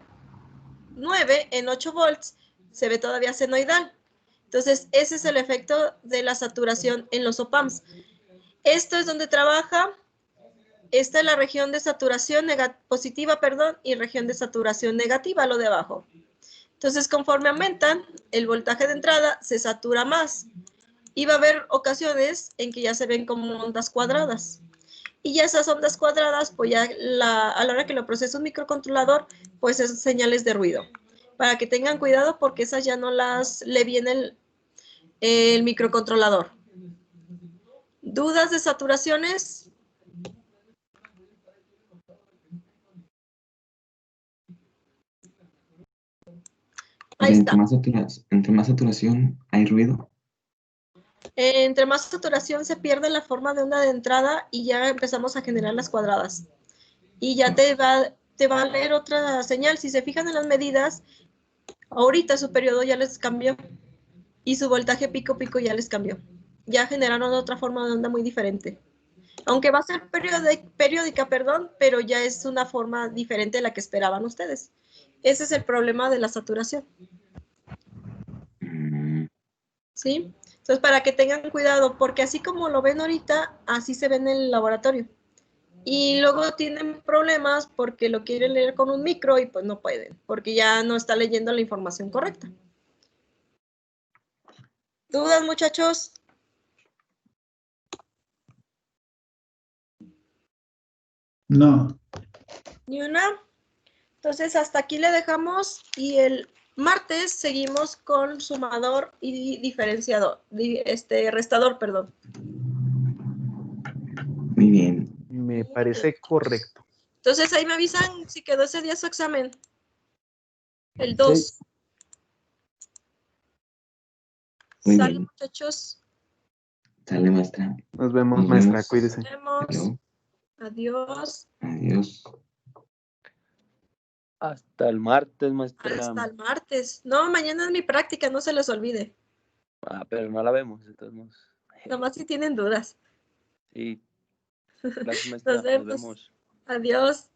9 en 8 volts se ve todavía senoidal. Entonces, ese es el efecto de la saturación en los op-amps. Esto es donde trabaja. Esta es la región de saturación positiva, y región de saturación negativa, lo de abajo. Entonces, conforme aumentan, el voltaje de entrada se satura más. Y va a haber ocasiones en que ya se ven como ondas cuadradas. Y ya esas ondas cuadradas, pues ya a la hora que lo procesa un microcontrolador, pues son señales de ruido. Para que tengan cuidado porque esas ya no las le viene el microcontrolador. ¿Dudas de saturaciones? Ahí está. Entre más saturación hay ruido. Entre más saturación se pierde la forma de onda de entrada y ya empezamos a generar las cuadradas. Y ya te va a leer otra señal. Si se fijan en las medidas, ahorita su periodo ya les cambió. Y su voltaje pico ya les cambió. Ya generaron otra forma de onda muy diferente. Aunque va a ser periódica, pero ya es una forma diferente de la que esperaban ustedes. Ese es el problema de la saturación. ¿Sí? Entonces, para que tengan cuidado, porque así como lo ven ahorita, así se ve en el laboratorio. Y luego tienen problemas porque lo quieren leer con un micro y pues no pueden, porque ya no está leyendo la información correcta. ¿Dudas, muchachos? No. ¿Ni una? Entonces, hasta aquí le dejamos y el martes seguimos con sumador y diferenciador, restador, perdón. Muy bien. Me parece correcto. Entonces, ahí me avisan si quedó ese día su examen. El 2. Muy Sale, bien. muchachos. Sale, maestra. Nos vemos, Nos maestra. vemos. Cuídese. Nos vemos. Hello. Adiós. Adiós. Hasta el martes, maestra. Hasta el martes. No, mañana es mi práctica, no se les olvide. Ah, pero no la vemos, de todos modos. Nomás si tienen dudas. Sí. Gracias, maestra. Nos vemos. Nos vemos. Adiós.